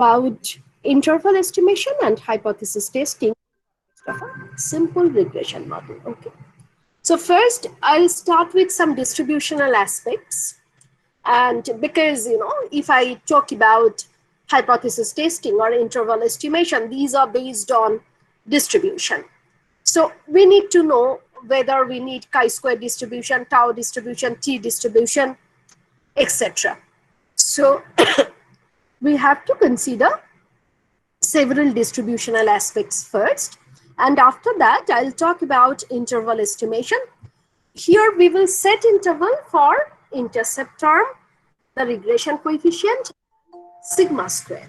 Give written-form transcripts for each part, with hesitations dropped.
about interval estimation and hypothesis testing of a simple regression model. Okay. So first, I'll start with some distributional aspects. And because, if I talk about hypothesis testing or interval estimation, these are based on distribution. So we need to know whether we need chi-square distribution, tau distribution, t distribution, etc. So we have to consider several distributional aspects first. And after that, I'll talk about interval estimation. Here we will set interval for intercept term, the regression coefficient, sigma square.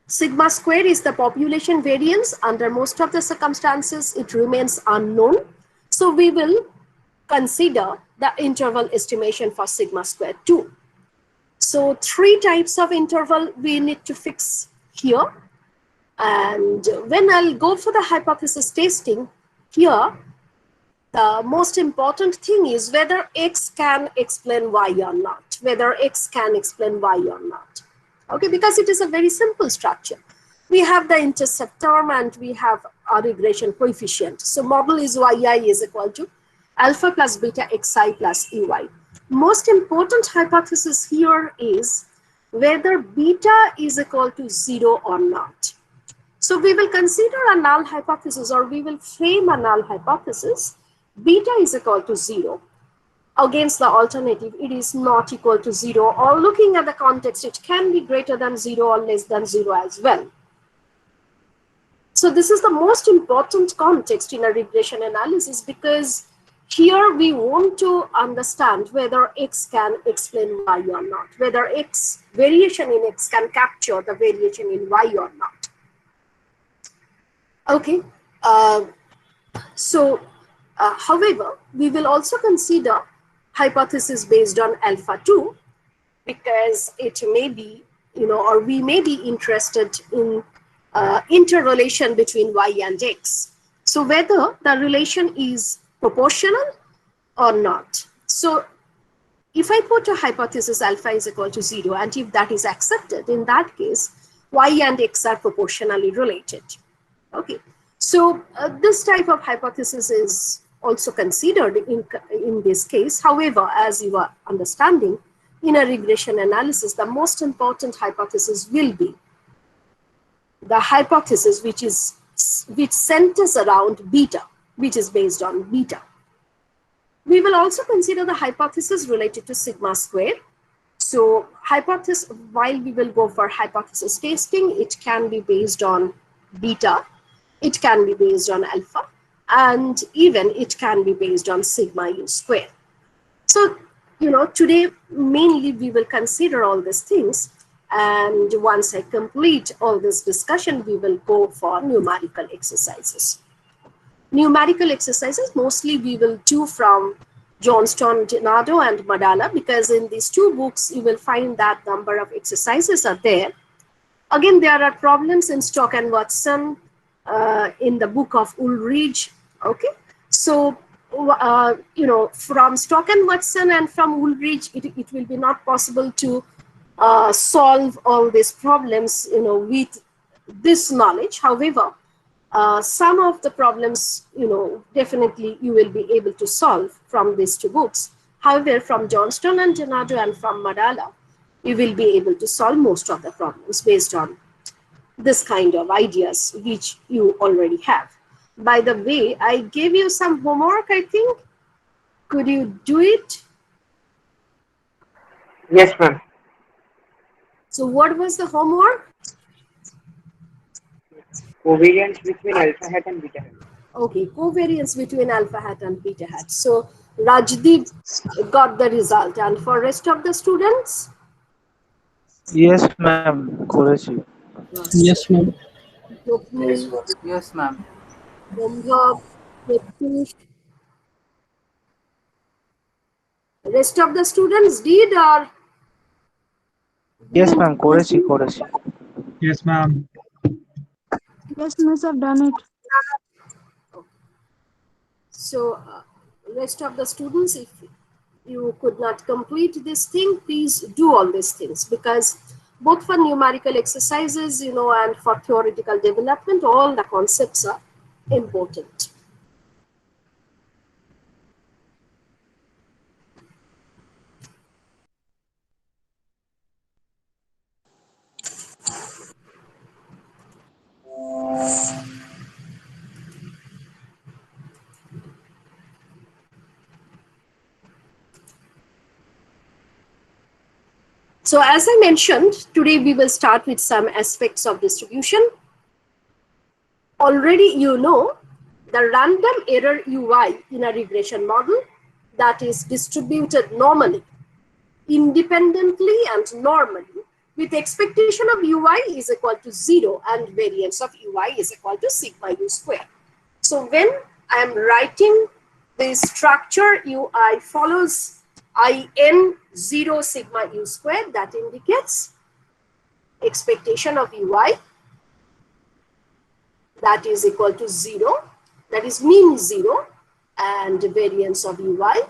Sigma square is the population variance. Under most of the circumstances, it remains unknown. So we will consider the interval estimation for sigma square too. So 3 types of interval we need to fix here. And when I'll go for the hypothesis testing, here, the most important thing is whether X can explain Y or not, whether X can explain Y or not. Okay, because it is a very simple structure. We have the intercept term and we have a regression coefficient. So model is yi is equal to alpha plus beta xi plus ey. Most important hypothesis here is whether beta is equal to 0 or not. So we will consider a null hypothesis, or we will frame a null hypothesis. Beta is equal to 0. Against the alternative, it is not equal to 0, or looking at the context, it can be greater than 0 or less than 0 as well. So this is the most important context in a regression analysis, because here we want to understand whether X can explain Y or not, whether X variation in X can capture the variation in Y or not. Okay. However, we will also consider hypothesis based on alpha 2, because it may be, or we may be interested in interrelation between Y and X. So whether the relation is proportional or not. So if I put a hypothesis alpha is equal to 0, and if that is accepted, in that case, Y and X are proportionally related. Okay, so this type of hypothesis is also considered in this case. However, as you are understanding, in a regression analysis, the most important hypothesis will be the hypothesis which centers around beta, which is based on beta. We will also consider the hypothesis related to sigma square. So while we will go for hypothesis testing, it can be based on beta, it can be based on alpha, and even it can be based on sigma u square. So, today mainly we will consider all these things, and once I complete all this discussion, we will go for numerical exercises. Numerical exercises mostly we will do from Johnston, Genado, and Madala, because in these 2 books you will find that number of exercises are there. Again, there are problems in Stock and Watson, in the book of Ulrich. Okay, so from Stock and Watson and from Ulrich, it will be not possible to solve all these problems with this knowledge. However, some of the problems definitely you will be able to solve from these 2 books. However, from Johnston and Genado and from Madala, you will be able to solve most of the problems based on this kind of ideas which you already have. By the way, I gave you some homework, I think. Could you do it? Yes, ma'am. So what was the homework? Covariance between alpha hat and beta hat. Okay, covariance between alpha hat and beta hat. So Rajdeep got the result, and for rest of the students? Yes, ma'am. Qureshi. Yes, ma'am. Yes, ma'am. Rest of the students did, or? Yes, ma'am. Qureshi. Yes, ma'am. Yes, miss, I've done it. So rest of the students, if you could not complete this thing, please do all these things, because both for numerical exercises, and for theoretical development, all the concepts are important. So as I mentioned, today we will start with some aspects of distribution. Already you know the random error UI in a regression model that is distributed normally, independently and normally, with expectation of UI is equal to 0 and variance of UI is equal to sigma u square. So when I am writing the structure UI follows IN 0 sigma u square, that indicates expectation of UI that is equal to 0, that is mean 0, and variance of UI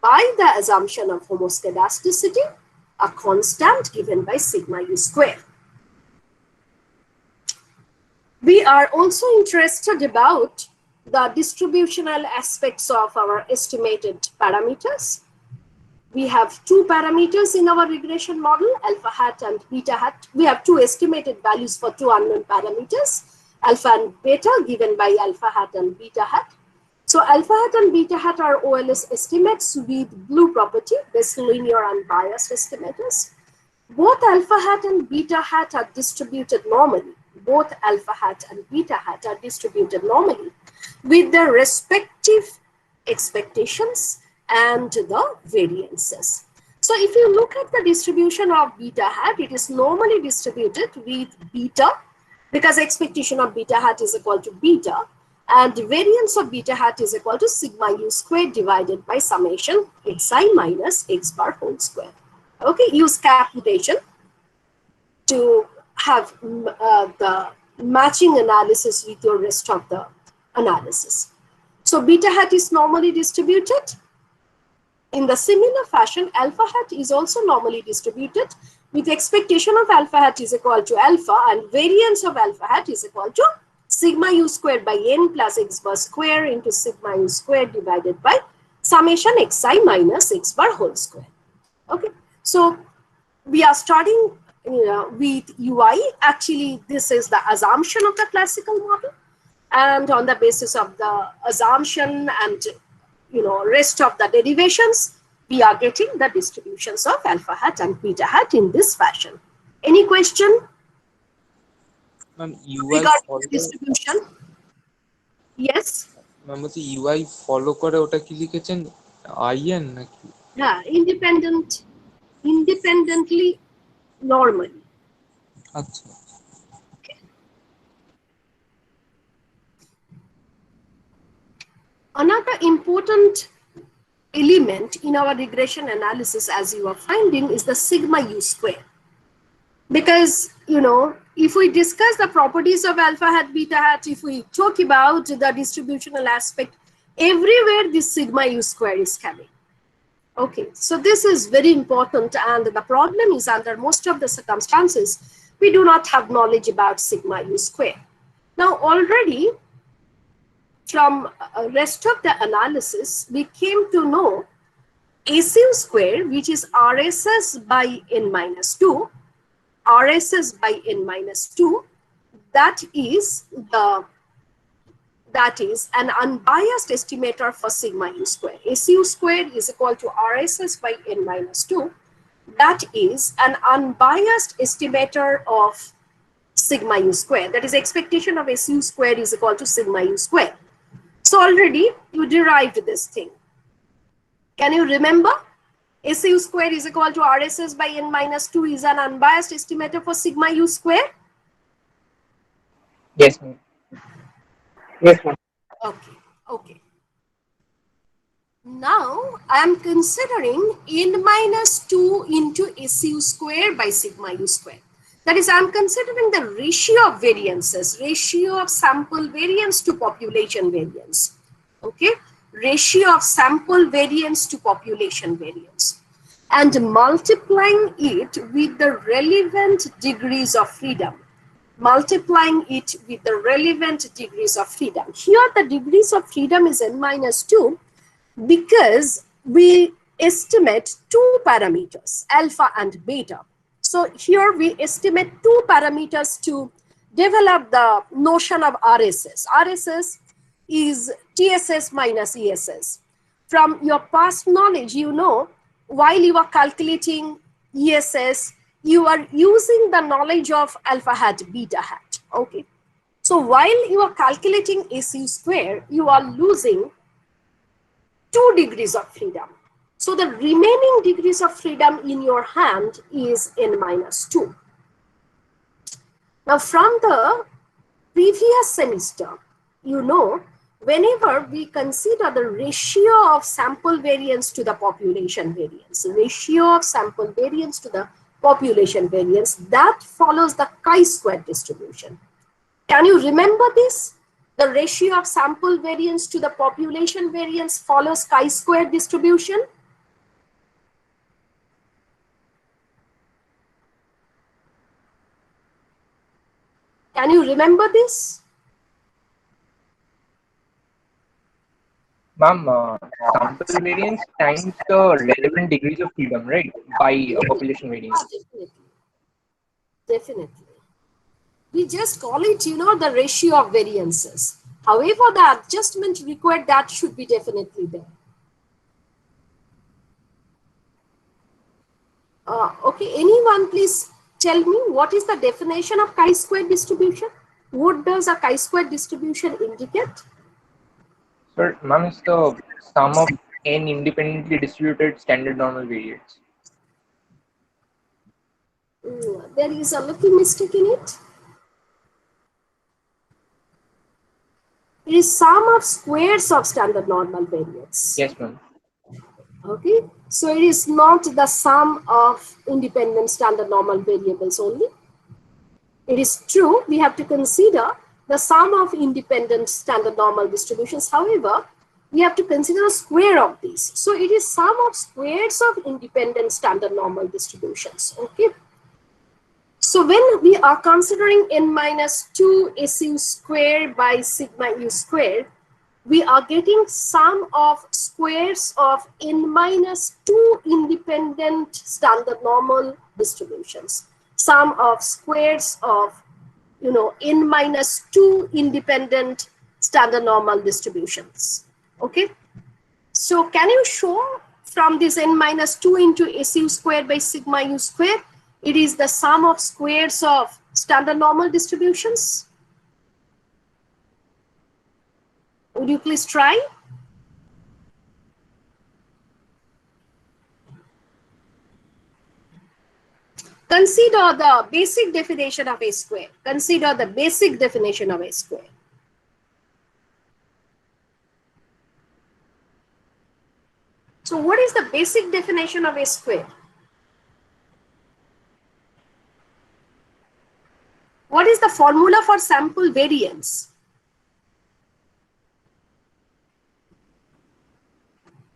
by the assumption of homoscedasticity, a constant given by sigma u square. We are also interested about the distributional aspects of our estimated parameters. We have two parameters in our regression model, alpha hat and beta hat. We have two estimated values for two unknown parameters, alpha and beta, given by alpha hat and beta hat. So alpha hat and beta hat are OLS estimates with blue property, best linear unbiased estimators. Both alpha hat and beta hat are distributed normally. Both alpha hat and beta hat are distributed normally with their respective expectations and the variances. So if you look at the distribution of beta hat, it is normally distributed with beta, because expectation of beta hat is equal to beta, and variance of beta hat is equal to sigma u squared divided by summation xi minus x bar whole square. Okay, use cap notation to have the matching analysis with your rest of the analysis. So beta hat is normally distributed. In the similar fashion, alpha hat is also normally distributed with expectation of alpha hat is equal to alpha and variance of alpha hat is equal to sigma u squared by n plus x bar square into sigma u squared divided by summation xi minus x bar whole square. Okay, so we are starting with UI. Actually, this is the assumption of the classical model, and on the basis of the assumption and rest of the derivations, we are getting the distributions of alpha hat and beta hat in this fashion. Any question Ma'am, UI regarding follow the distribution? Yes. Ma'am বলছি UI follow করে ওটা কি লিখেছেন in নাকি? Yeah, independently normally. আচ্ছা Another important element in our regression analysis, as you are finding, is the sigma u square. Because, if we discuss the properties of alpha hat, beta hat, if we talk about the distributional aspect, everywhere this sigma u square is coming. Okay, so this is very important, and the problem is under most of the circumstances, we do not have knowledge about sigma u square. Now, already from rest of the analysis, we came to know SU square, which is RSS by n minus 2, RSS by n minus 2, that is an unbiased estimator for sigma u square. SU square is equal to RSS by n minus 2. That is an unbiased estimator of sigma u square. That is expectation of SU square is equal to sigma u square. So already you derived this thing. Can you remember? SU square is equal to RSS by n minus 2 is an unbiased estimator for sigma u square. Yes, ma'am. Yes, ma'am. Okay. Now I am considering n minus 2 into SU square by sigma u square. That is, I am considering the ratio of variances, ratio of sample variance to population variance. Okay, ratio of sample variance to population variance and multiplying it with the relevant degrees of freedom. Multiplying it with the relevant degrees of freedom. Here the degrees of freedom is n-2 because we estimate two parameters, alpha and beta. So here we estimate two parameters to develop the notion of RSS. RSS is TSS minus ESS. From your past knowledge, you know, while you are calculating ESS, you are using the knowledge of alpha hat, beta hat, okay? So while you are calculating SU square, you are losing 2 degrees of freedom. So the remaining degrees of freedom in your hand is n-2. Now from the previous semester, you know, whenever we consider the ratio of sample variance to the population variance, ratio of sample variance to the population variance, that follows the chi-square distribution. Can you remember this? The ratio of sample variance to the population variance follows chi-square distribution. Can you remember this? Ma'am, sample variance times the relevant degrees of freedom, right? By population variance. Definitely. Definitely. We just call it, you know, the ratio of variances. However, the adjustment required, that should be definitely there. Okay, anyone please tell me what is the definition of chi-square distribution? What does a chi-square distribution indicate? Sir, ma'am, is the sum of n independently distributed standard normal variates. There is a little mistake in it. It is sum of squares of standard normal variates. Yes, ma'am. Okay, so it is not the sum of independent standard normal variables only. It is true, we have to consider the sum of independent standard normal distributions. However, we have to consider the square of these. So it is sum of squares of independent standard normal distributions. Okay. So when we are considering n-2 SU square by sigma u square, we are getting sum of squares of n-2 independent standard normal distributions. Sum of squares of, you know, n-2 independent standard normal distributions. Okay. So can you show from this n-2 into SU square by sigma u square, it is the sum of squares of standard normal distributions? Would you please try? Consider the basic definition of a square. Consider the basic definition of a square. So what is the basic definition of a square? What is the formula for sample variance?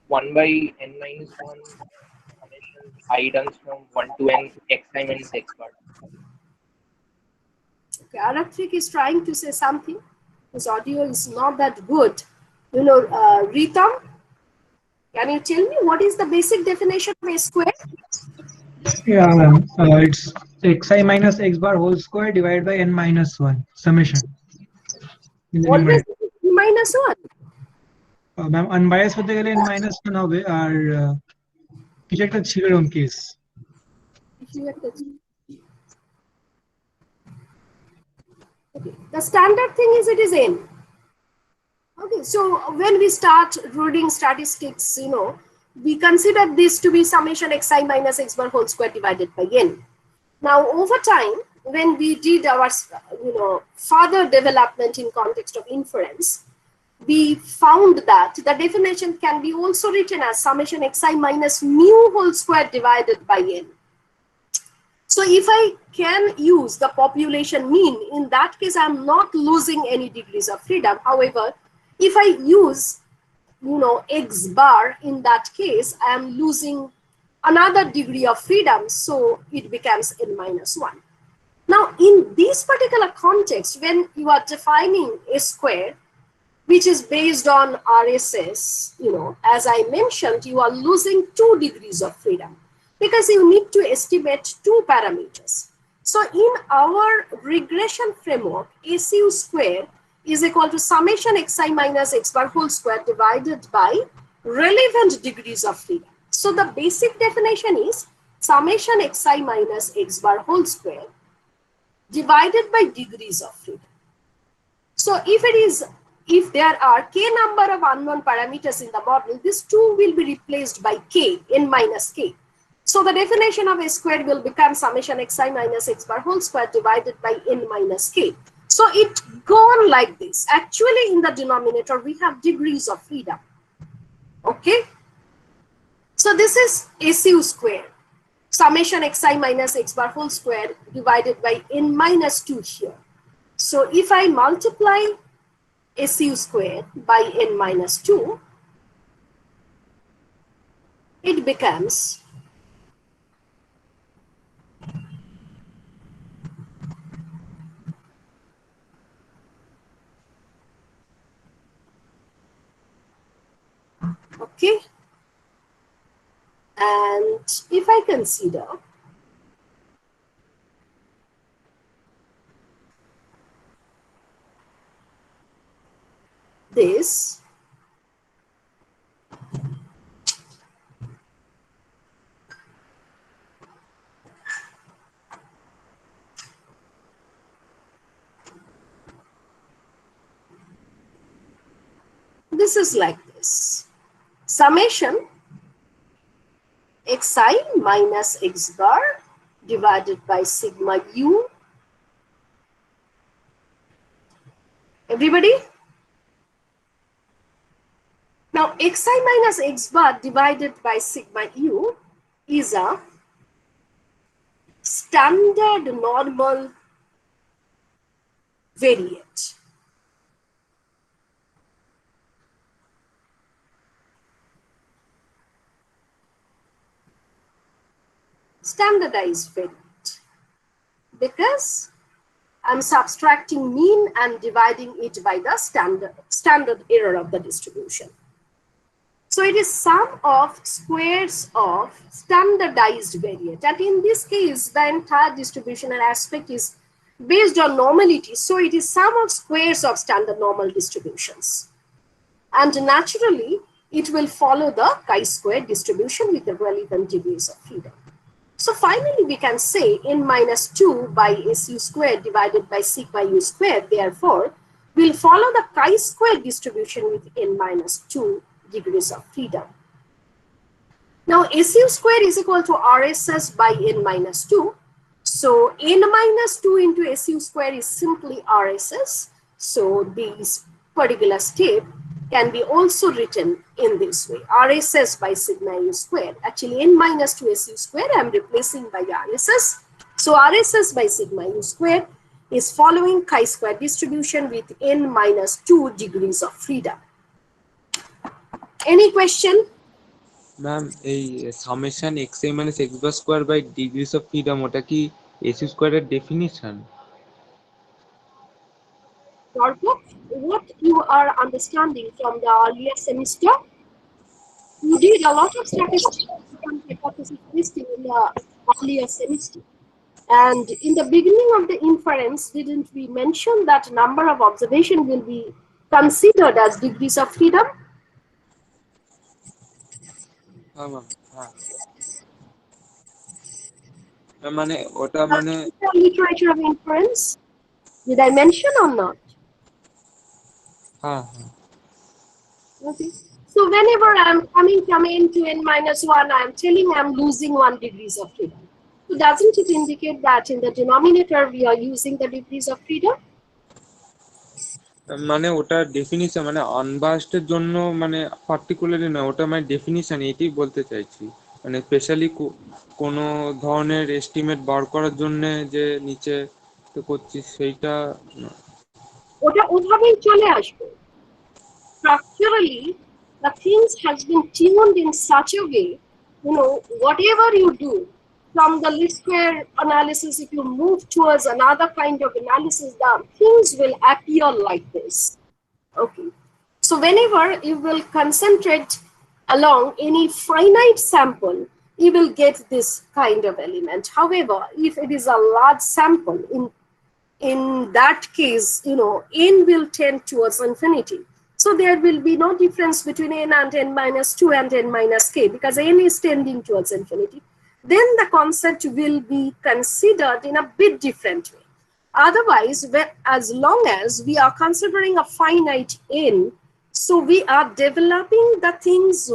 1 by n-1 summation I turns from 1 to n xi minus x bar. Okay, Aratrik is trying to say something. His audio is not that good. You know, Ritam, can you tell me what is the basic definition of a square? Yeah, ma'am. It's xi minus x bar whole square divided by n-1 summation. In the Always numerator. minus 1. Ma'am, unbiased হতে গেলে n-1 হবে আর কিছু একটা ছিল এরকম case. Okay. The standard thing is it is n. Okay, so when we start reading statistics, you know, we consider this to be summation xi minus x bar whole square divided by n. Now, over time, when we did our, you know, further development in context of inference, we found that the definition can be also written as summation xi minus mu whole square divided by n. So if I can use the population mean, in that case, I'm not losing any degrees of freedom. However, if I use x bar, in that case, I am losing another degree of freedom, so it becomes n minus 1. Now, in this particular context, when you are defining a square, which is based on RSS, as I mentioned, you are losing 2 degrees of freedom because you need to estimate 2 parameters. So in our regression framework, SU square is equal to summation xi minus x bar whole square divided by relevant degrees of freedom. So the basic definition is summation xi minus x bar whole square divided by degrees of freedom. So if there are k number of unknown parameters in the model, this 2 will be replaced by k, n minus k. So the definition of a square will become summation xi minus x bar whole square divided by n minus k. So it gone like this. Actually, in the denominator, we have degrees of freedom. Okay. So this is SU square, summation xi minus x bar whole square divided by n minus 2 here. So if I multiply SU square by n minus 2, it becomes okay. And if I consider this, this is like this. Summation xi minus x bar divided by sigma u. Everybody? Now, xi minus x bar divided by sigma u is a standard normal variate. Standardized variate, because I'm subtracting mean and dividing it by the standard error of the distribution. So it is sum of squares of standardized variate. And in this case, the entire distribution and aspect is based on normality. So it is sum of squares of standard normal distributions. And naturally, it will follow the chi-square distribution with the relevant degrees of freedom. So finally, we can say n minus 2 by SU squared divided by sigma u squared, therefore, will follow the chi-square distribution with n minus 2 degrees of freedom. Now, SU square is equal to RSS by n minus 2. So n minus 2 into SU square is simply RSS. So this particular step can be also written in this way, RSS by sigma u square. Actually, n minus 2 SU square I'm replacing by RSS. So RSS by sigma u square is following chi-square distribution with n minus 2 degrees of freedom. Any question? Ma'am এই summation xi minus x bar square by degrees of freedom ওটা কি এসি স্কয়ারের definition? What you are understanding from the earlier semester? You did a lot of statistics and hypothesis testing in the earlier semester. And in the beginning of the inference, didn't we mention that number of observation will be considered as degrees of freedom? হ্যাঁ ma'am, হ্যাঁ মানে ওটা মানে The literature of inference, did I mention or not? হ্যাঁ হ্যাঁ Okay. So whenever I'm coming from n to n minus 1, I'm telling I'm losing 1 degrees of freedom. So doesn't it indicate that in the denominator we are using the degrees of freedom? মানে ওটা definition মানে আনবায়াসডের জন্য মানে particularly না, ওটা মানে definition, এটাই বলতে চাইছি। মানে স্পেশালি কোনো ধরনের এস্টিমেট বার করার জন্য যে নিচে তো করছি সেইটা না। ওটা ওভাবেই চলে আসবে। Structurally, the things has been tuned in such a way, whatever you do from the least square analysis, if you move towards another kind of analysis, the things will appear like this. Okay. So whenever you will concentrate along any finite sample, you will get this kind of element. However, if it is a large sample, in that case, n will tend towards infinity. So there will be no difference between n and n minus 2 and n minus k, because n is tending towards infinity. Then the concept will be considered in a bit different way. Otherwise, as long as we are considering a finite n, so we are developing the things,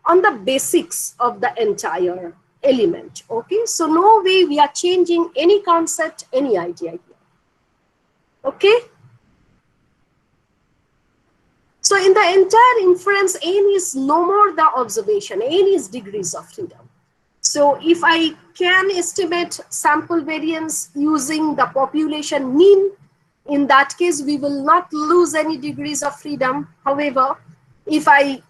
on the basics of the entire element. Okay, so no way we are changing any concept, any idea here. Okay. So in the entire inference, n is no more the observation, n is degrees of freedom. So if I can estimate sample variance using the population mean, in that case, we will not lose any degrees of freedom. However, if I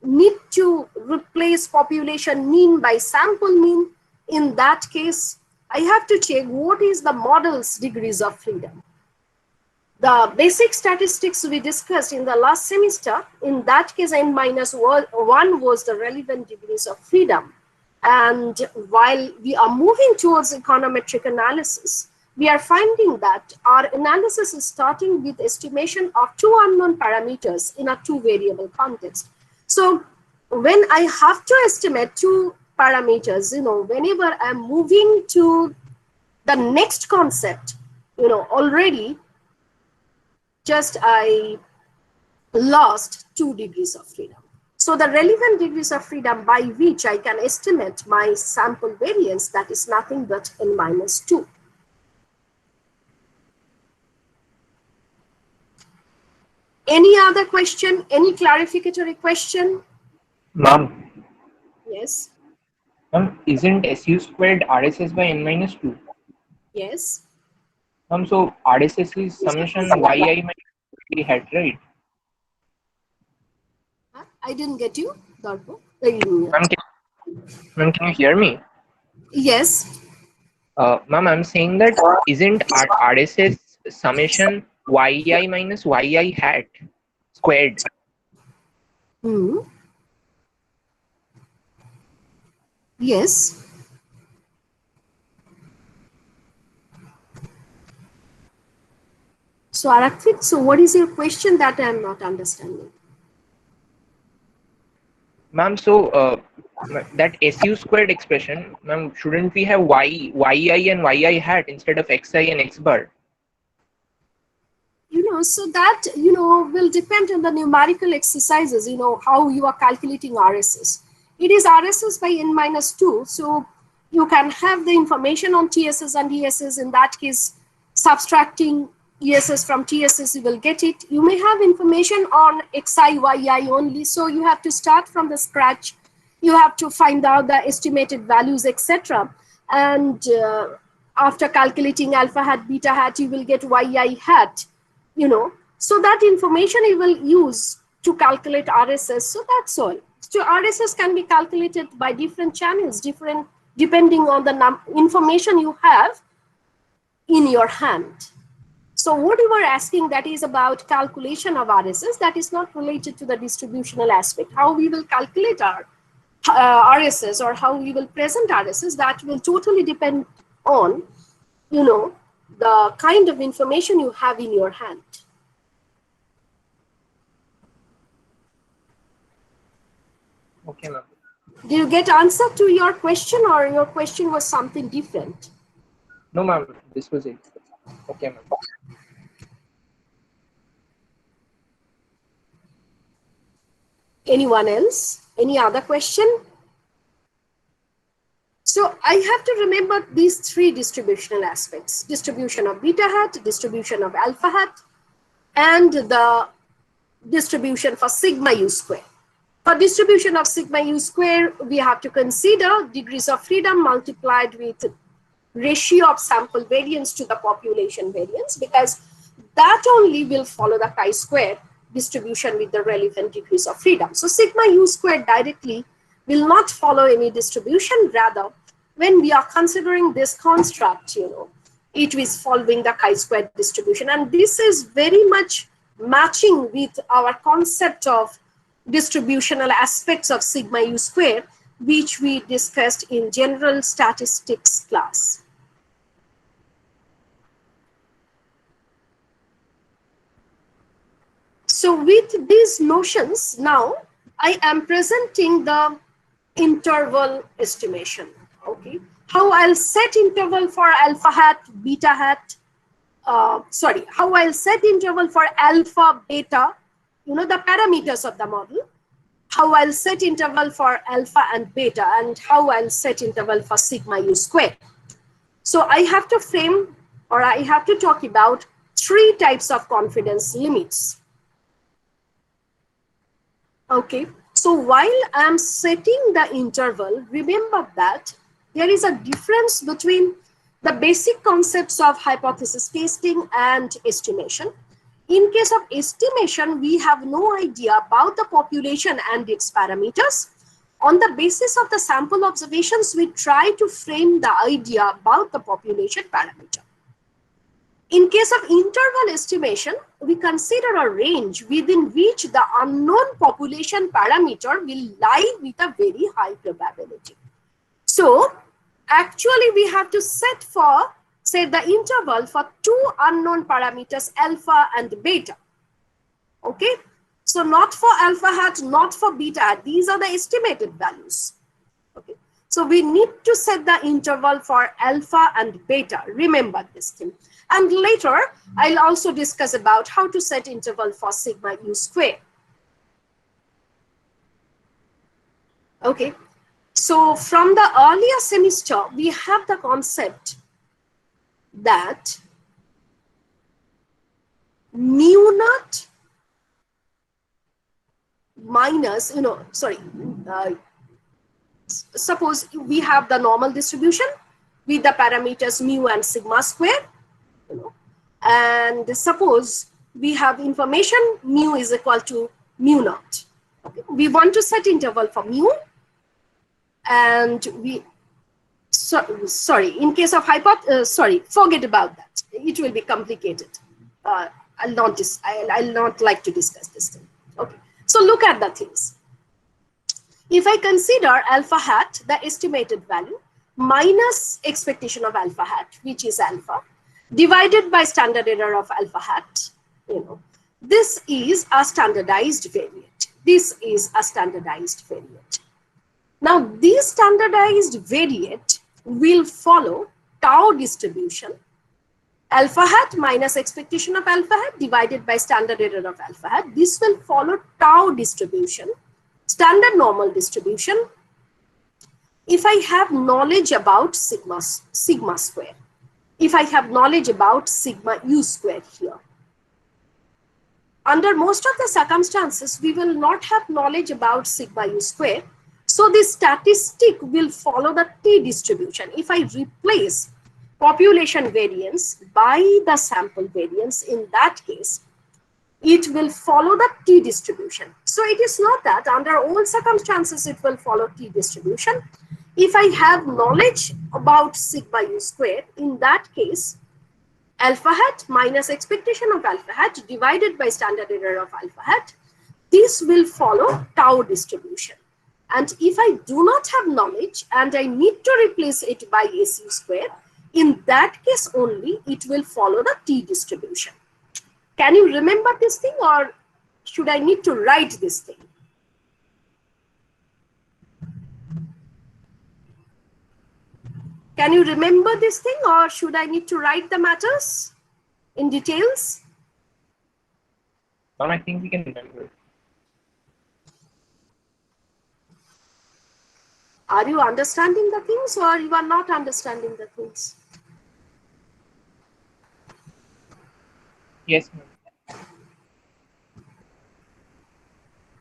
need to replace population mean by sample mean, in that case, I have to check what is the model's degrees of freedom. The basic statistics we discussed in the last semester, in that case, n minus 1 was the relevant degrees of freedom. And while we are moving towards econometric analysis, we are finding that our analysis is starting with estimation of two unknown parameters in a two variable context. So when I have to estimate two parameters, whenever I'm moving to the next concept, already just I lost 2 degrees of freedom. So the relevant degrees of freedom by which I can estimate my sample variance, that is nothing but n minus 2. Any other question? Any clarificatory question? Ma'am. Yes. Ma'am, isn't SU squared RSS by n minus 2? Yes. Ma'am, so RSS is summation yi minus hat, right? I didn't get you, Darpo. Ma'am, can you hear me? Yes. Ma'am, I'm saying that isn't RSS summation yi minus yi hat squared? Hmm. Yes. So Arakfit, so what is your question that I am not understanding? Ma'am, so that SU squared expression, ma'am, shouldn't we have yi and yi hat instead of xi and x bar? So that, will depend on the numerical exercises, how you are calculating RSS. It is RSS by n minus 2. So you can have the information on TSS and ESS. In that case, subtracting ESS from TSS, you will get it. You may have information on XI, YI only. So you have to start from the scratch. You have to find out the estimated values, etc. And after calculating alpha hat, beta hat, you will get YI hat. So that information you will use to calculate RSS. So that's all. So RSS can be calculated by different channels, depending on the information you have in your hand. So what you were asking, that is about calculation of RSS, that is not related to the distributional aspect. How we will calculate our RSS or how we will present RSS, that will totally depend on, the kind of information you have in your hand. Okay, ma'am. Did you get answer to your question, or your question was something different? No, ma'am, this was it. Okay, ma'am. Anyone else? Any other question? So I have to remember these three distributional aspects: distribution of beta hat, distribution of alpha hat, and the distribution for sigma u square. For distribution of sigma u square, we have to consider degrees of freedom multiplied with ratio of sample variance to the population variance, because that only will follow the chi-square distribution with the relevant degrees of freedom. So sigma u squared directly will not follow any distribution. Rather, when we are considering this construct, it is following the chi-square distribution. And this is very much matching with our concept of distributional aspects of sigma u squared, which we discussed in general statistics class. So with these notions, now I am presenting the interval estimation. Okay, how I'll set interval for alpha hat, beta hat, how I'll set interval for alpha, beta, the parameters of the model, how I'll set interval for alpha and beta, and how I'll set interval for sigma u squared. So I have to frame, or I have to talk about 3 types of confidence limits. Okay, so while I'm setting the interval, remember that there is a difference between the basic concepts of hypothesis testing and estimation. In case of estimation, we have no idea about the population and its parameters. On the basis of the sample observations, we try to frame the idea about the population parameter. In case of interval estimation, we consider a range within which the unknown population parameter will lie with a very high probability. So actually we have to set the interval for 2 unknown parameters, alpha and beta. Okay, so not for alpha hat, not for beta hat. These are the estimated values. Okay, so we need to set the interval for alpha and beta. Remember this thing. And later, I'll also discuss about how to set interval for sigma u squared. Okay, so from the earlier semester, we have the concept that mu naught minus, suppose we have the normal distribution with the parameters mu and sigma square. And suppose we have information mu is equal to mu naught. Okay. We want to set interval for mu, and in case of forget about that. It will be complicated. I'll not like to discuss this thing. Okay. So look at the things. If I consider alpha hat, the estimated value, minus expectation of alpha hat, which is alpha, divided by standard error of alpha hat, this is a standardized variate. This is a standardized variate. Now, this standardized variate will follow tau distribution, alpha hat minus expectation of alpha hat divided by standard error of alpha hat. This will follow tau distribution, standard normal distribution, if I have knowledge about sigma square. If I have knowledge about sigma u square here. Under most of the circumstances, we will not have knowledge about sigma u square. So this statistic will follow the t distribution. If I replace population variance by the sample variance, in that case, it will follow the t distribution. So it is not that under all circumstances, it will follow t distribution. If I have knowledge about sigma u square, in that case, alpha hat minus expectation of alpha hat divided by standard error of alpha hat, this will follow tau distribution. And if I do not have knowledge and I need to replace it by SU square, in that case only it will follow the t distribution. Can you remember this thing, or should I need to write this thing? Can you remember this thing, or should I need to write the matters in details? I think we can remember. Are you understanding the things, or you are not understanding the things? Yes, ma'am.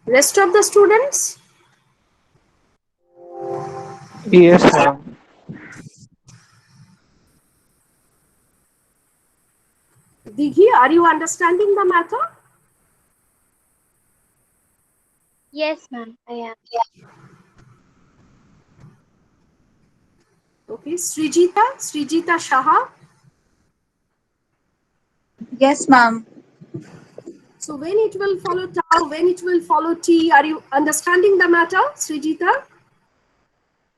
Rest of the students? Yes, ma'am. Dighi, are you understanding the matter? Yes, ma'am, I am. Okay, Srijita Shaha. Yes, ma'am. So when it will follow tau, when it will follow t, are you understanding the matter, Srijita?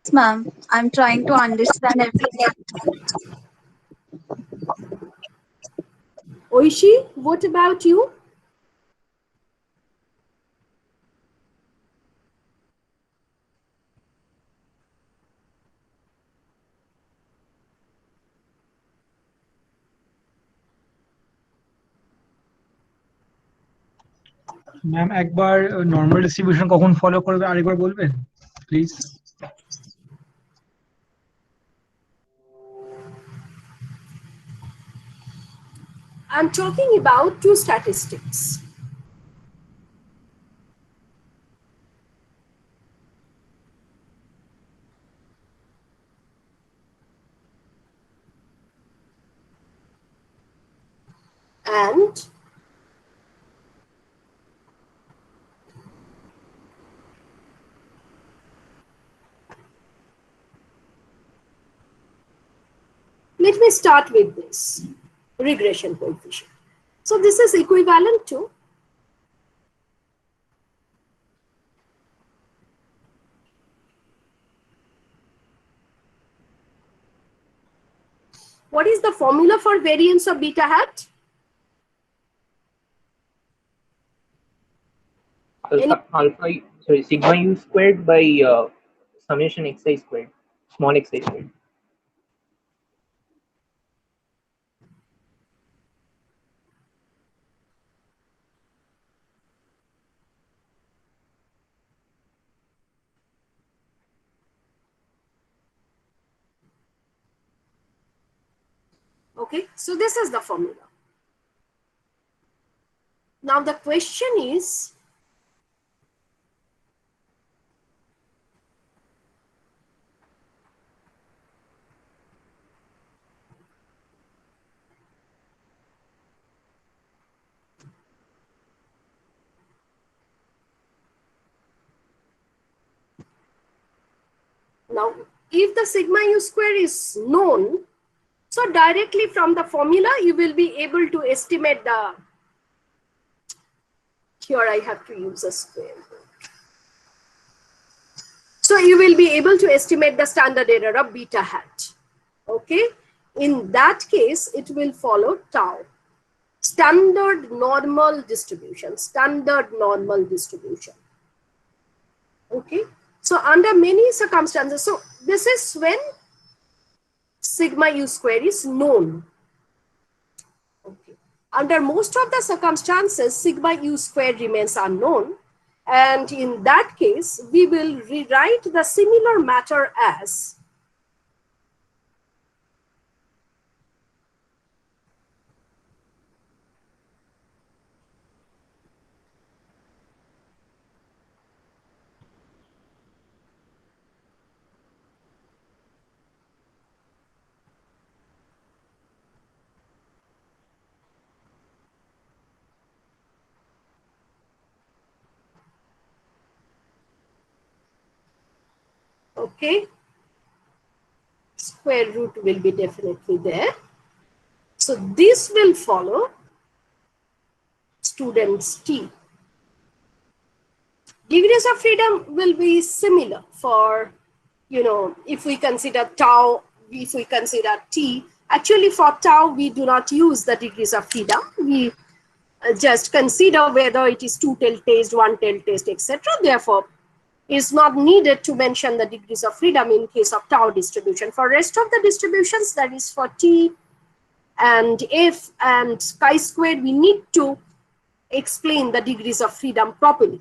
Yes, ma'am. I'm trying to understand everything. Oishi, what about you? Ma'am একবার normal distribution কখন follow করবে আরেকবার বলবেন please? I'm talking about two statistics. And let me start with this regression coefficient. So this is equivalent to what is the formula for variance of beta hat? Sigma u squared by summation xi squared, small xi squared. Okay, so this is the formula. Now the question is, now if the sigma u square is known, so directly from the formula you will be able to estimate the, here I have to use a square. So you will be able to estimate the standard error of beta hat. Okay, in that case it will follow tau, standard normal distribution, standard normal distribution. Okay, so under many circumstances, so this is when sigma u square is known. Okay, under most of the circumstances sigma u square remains unknown, and in that case we will rewrite the similar matter as okay, square root will be definitely there. So this will follow students T. Degrees of freedom will be similar for, you know, if we consider tau, if we consider T. Actually for tau, we do not use the degrees of freedom. We just consider whether it is two-tailed test, one-tailed test, etc. Therefore, it's not needed to mention the degrees of freedom in case of tau distribution. For rest of the distributions, that is for T and F and chi-squared, we need to explain the degrees of freedom properly.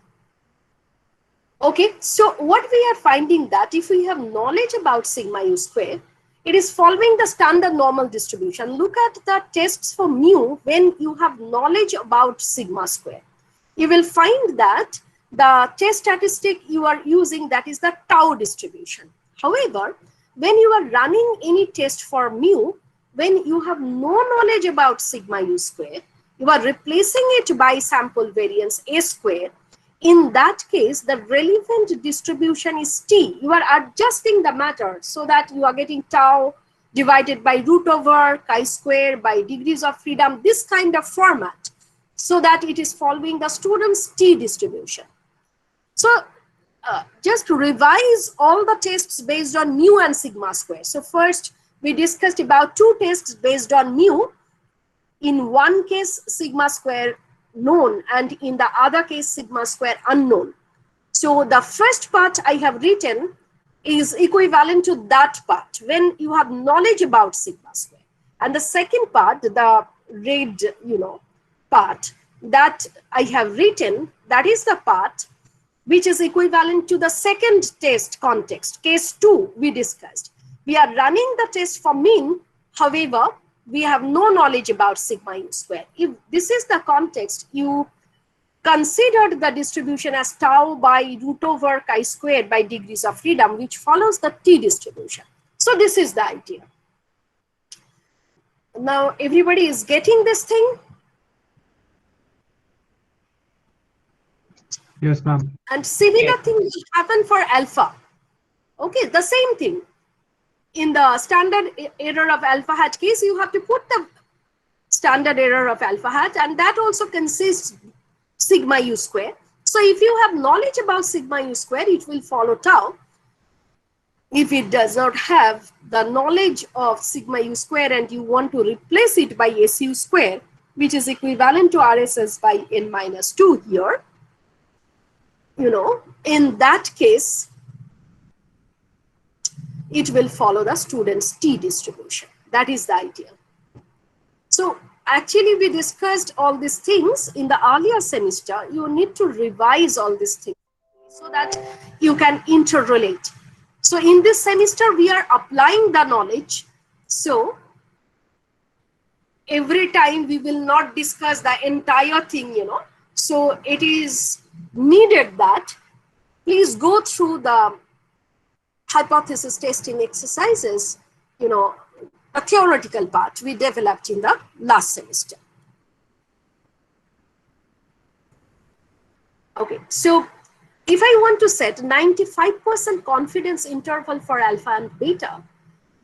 Okay, so what we are finding that if we have knowledge about sigma u square, it is following the standard normal distribution. Look at the tests for mu when you have knowledge about sigma square. You will find that the test statistic you are using, that is the tau distribution. However, when you are running any test for mu, when you have no knowledge about sigma u square, you are replacing it by sample variance a square, in that case, the relevant distribution is t. You are adjusting the matter so that you are getting tau divided by root over chi-square by degrees of freedom, this kind of format, so that it is following the student's t distribution. So just to revise all the tests based on mu and sigma square. So first, we discussed about two tests based on mu. In one case, sigma square known, and in the other case, sigma square unknown. So the first part I have written is equivalent to that part when you have knowledge about sigma square. And the second part, the red, part that I have written, that is the part which is equivalent to the second test context, case 2 we discussed. We are running the test for mean, however, we have no knowledge about sigma u square. If this is the context, you considered the distribution as tau by root over chi-square by degrees of freedom, which follows the t distribution. So this is the idea. Now everybody is getting this thing? Yes, ma'am. And similar thing will happen for alpha. Okay, the same thing. In the standard error of alpha hat case, you have to put the standard error of alpha hat, and that also consists sigma u square. So if you have knowledge about sigma u square, it will follow tau. If it does not have the knowledge of sigma u square and you want to replace it by su square, which is equivalent to RSS by n minus 2 here, in that case, it will follow the student's t distribution. That is the idea. So actually, we discussed all these things in the earlier semester. You need to revise all these things so that you can interrelate. So in this semester, we are applying the knowledge. So every time we will not discuss the entire thing, So it is needed that please go through the hypothesis testing exercises, a theoretical part we developed in the last semester. Okay, so if I want to set 95% confidence interval for alpha and beta,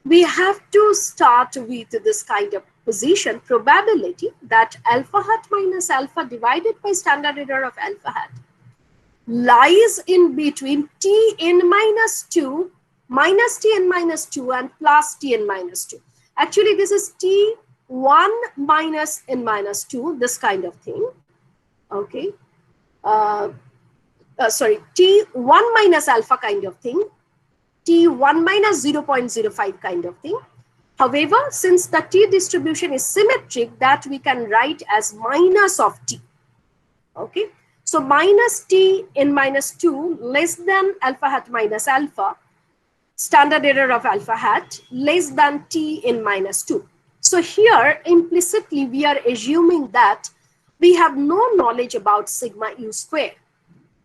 we have to start with this kind of position, probability that alpha hat minus alpha divided by standard error of alpha hat lies in between Tn minus 2 minus Tn minus 2 and plus Tn minus 2. Actually, this is T1 minus n minus 2, this kind of thing. Okay. Sorry, T1 minus alpha kind of thing, T1 minus 0.05 kind of thing. However, since the T distribution is symmetric, that we can write as minus of T. Okay. So minus T n minus 2 less than alpha hat minus alpha, standard error of alpha hat less than T n minus 2. So here implicitly we are assuming that we have no knowledge about sigma u square.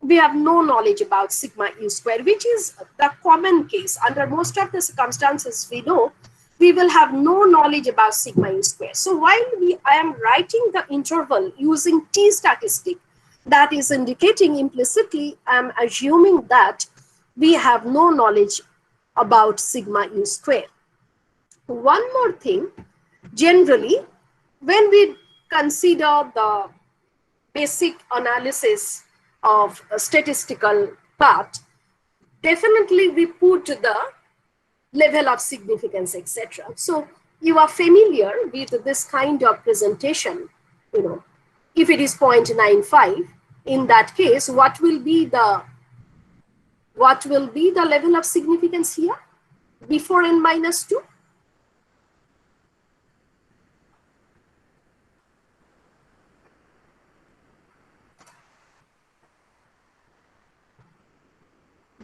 We have no knowledge about sigma u square, which is the common case. Under most of the circumstances we know, we will have no knowledge about sigma u square. So while I am writing the interval using T statistic, that is indicating implicitly, I'm assuming that we have no knowledge about sigma u square. One more thing, generally, when we consider the basic analysis of a statistical part, definitely we put the level of significance, etc. So you are familiar with this kind of presentation, if it is 0.95, in that case, what will be the level of significance here before n minus 2?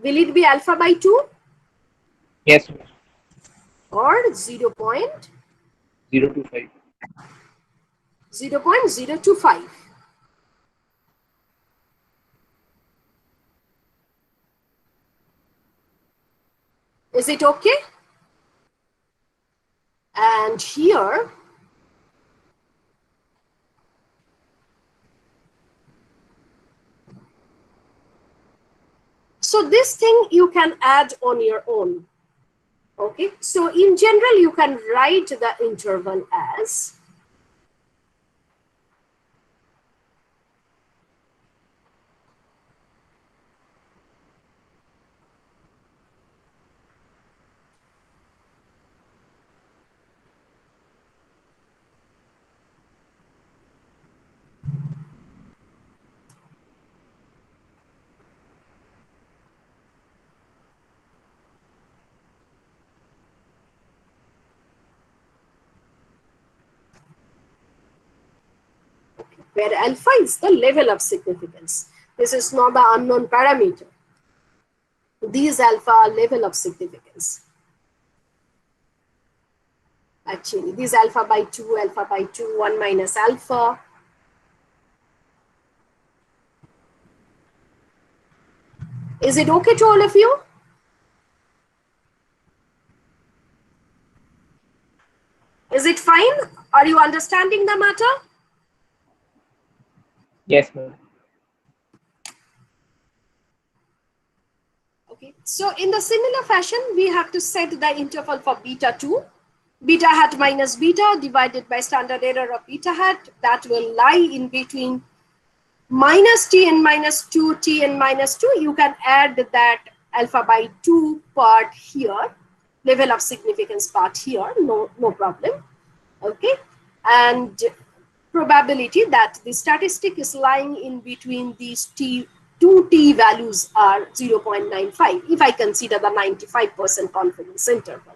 Will it be alpha by 2? Yes. Or 0.025? 025. 0.025. Is it okay? And here, So this thing you can add on your own. Okay, so in general, you can write the interval as where alpha is the level of significance. This is not the unknown parameter. These alpha are level of significance. Actually, these alpha by 2, 1 minus alpha. Is it okay to all of you? Is it fine? Are you understanding the matter? Yes, ma'am. Okay, so in the similar fashion, we have to set the interval for beta 2. Beta hat minus beta divided by standard error of beta hat, that will lie in between minus t and minus 2, t and minus 2. You can add that alpha by 2 part here, level of significance part here, no problem. Okay, and probability that the statistic is lying in between these two t values are 0.95 if I consider the 95% confidence interval.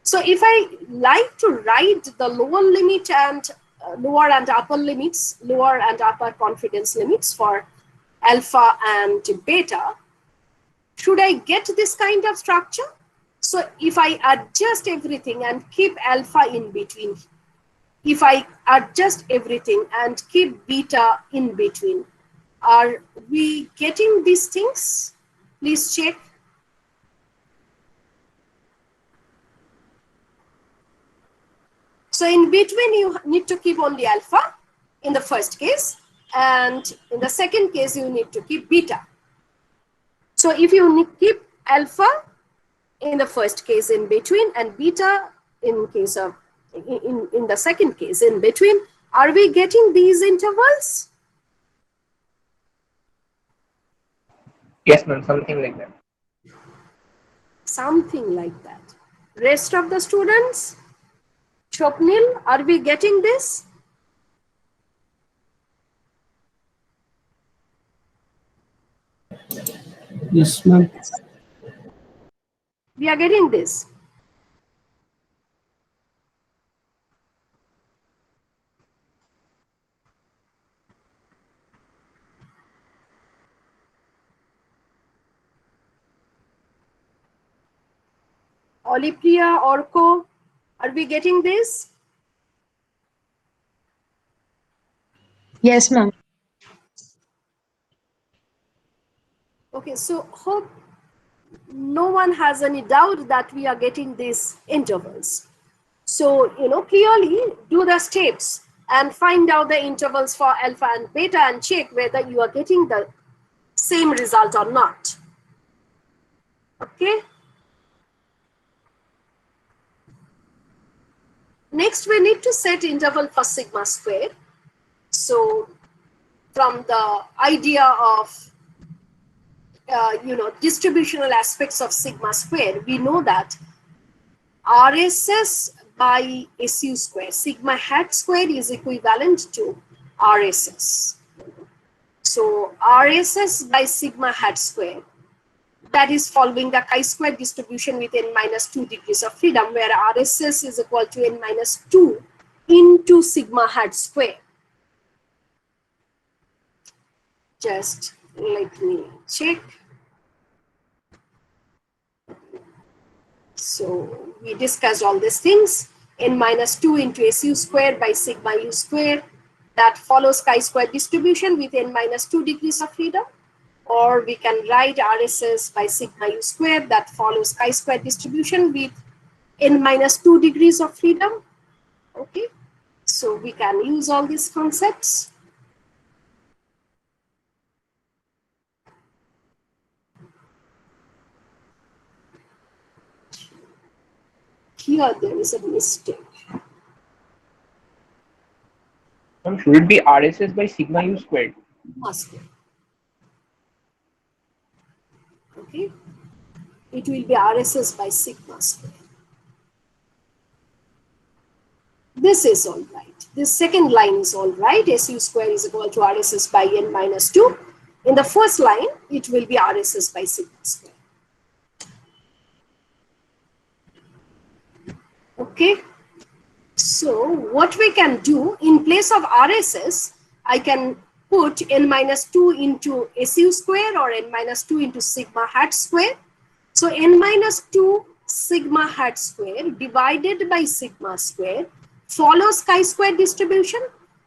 So if I like to write the lower limit and lower and upper limits, lower and upper confidence limits for alpha and beta, should I get this kind of structure? So if I adjust everything and keep alpha in between, if I adjust everything and keep beta in between, are we getting these things? Please check. So in between, you need to keep only alpha in the first case, and in the second case, you need to keep beta. So if you keep alpha in the first case in between and beta in case of in the second case in between, are we getting these intervals? Yes, ma'am. Something like that. Something like that. Rest of the students, Chopnil, are we getting this? Yes, ma'am. We are getting this. Olivia, Orko, are we getting this? Yes, ma'am. Okay, so hope no one has any doubt that we are getting these intervals. So, clearly do the steps and find out the intervals for alpha and beta and check whether you are getting the same result or not. Okay. Next, we need to set interval for sigma square. So from the idea of distributional aspects of sigma square, we know that RSS by SU square, sigma hat square is equivalent to RSS. So RSS by sigma hat square, that is following the chi-square distribution with n minus 2 degrees of freedom, where RSS is equal to n minus 2 into sigma hat square. Just let me check. So we discussed all these things. N minus 2 into SU square by sigma U square, that follows chi-square distribution with n minus 2 degrees of freedom. Or we can write RSS by sigma U square, that follows chi-square distribution with n minus 2 degrees of freedom. Okay, so we can use all these concepts. Here there is a mistake. Should it be RSS by sigma u squared? Must be. Okay. It will be RSS by sigma square. This is all right. This second line is all right. SU square is equal to RSS by n minus 2. In the first line, it will be RSS by sigma square. Okay. So what we can do, in place of RSS, I can put n minus 2 into SU square or n minus 2 into sigma hat square. So n minus 2 sigma hat square divided by sigma square follows chi-square distribution.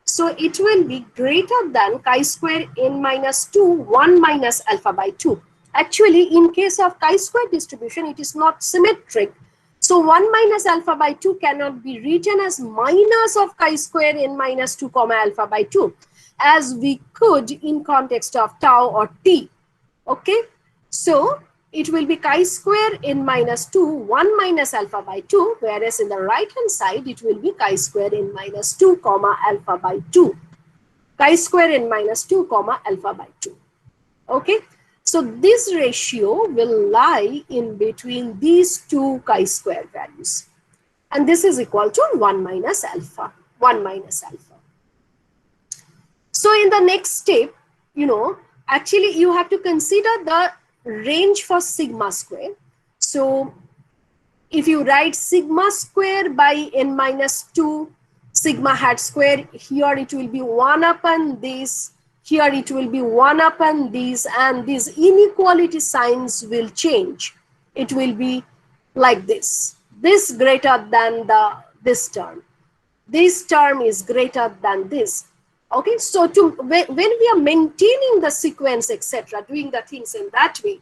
So it will be greater than chi-square n minus 2, 1 minus alpha by 2. Actually, in case of chi-square distribution, it is not symmetric. So 1 minus alpha by 2 cannot be written as minus of chi-square n minus 2 comma alpha by 2, as we could in context of tau or t. Okay, so it will be chi-square n minus 2, 1 minus alpha by 2, whereas in the right-hand side, it will be chi-square n minus 2 comma alpha by 2. Chi-square n minus 2 comma alpha by 2. Okay, so this ratio will lie in between these two chi-square values. And this is equal to 1 minus alpha, 1 minus alpha. So in the next step, actually you have to consider the range for sigma square. So if you write sigma square by n minus 2 sigma hat square, here it will be 1 upon this, here it will be 1 upon this, and these inequality signs will change. It will be like this. This greater than this term. This term is greater than this. Okay, so when we are maintaining the sequence, etc., doing the things in that way,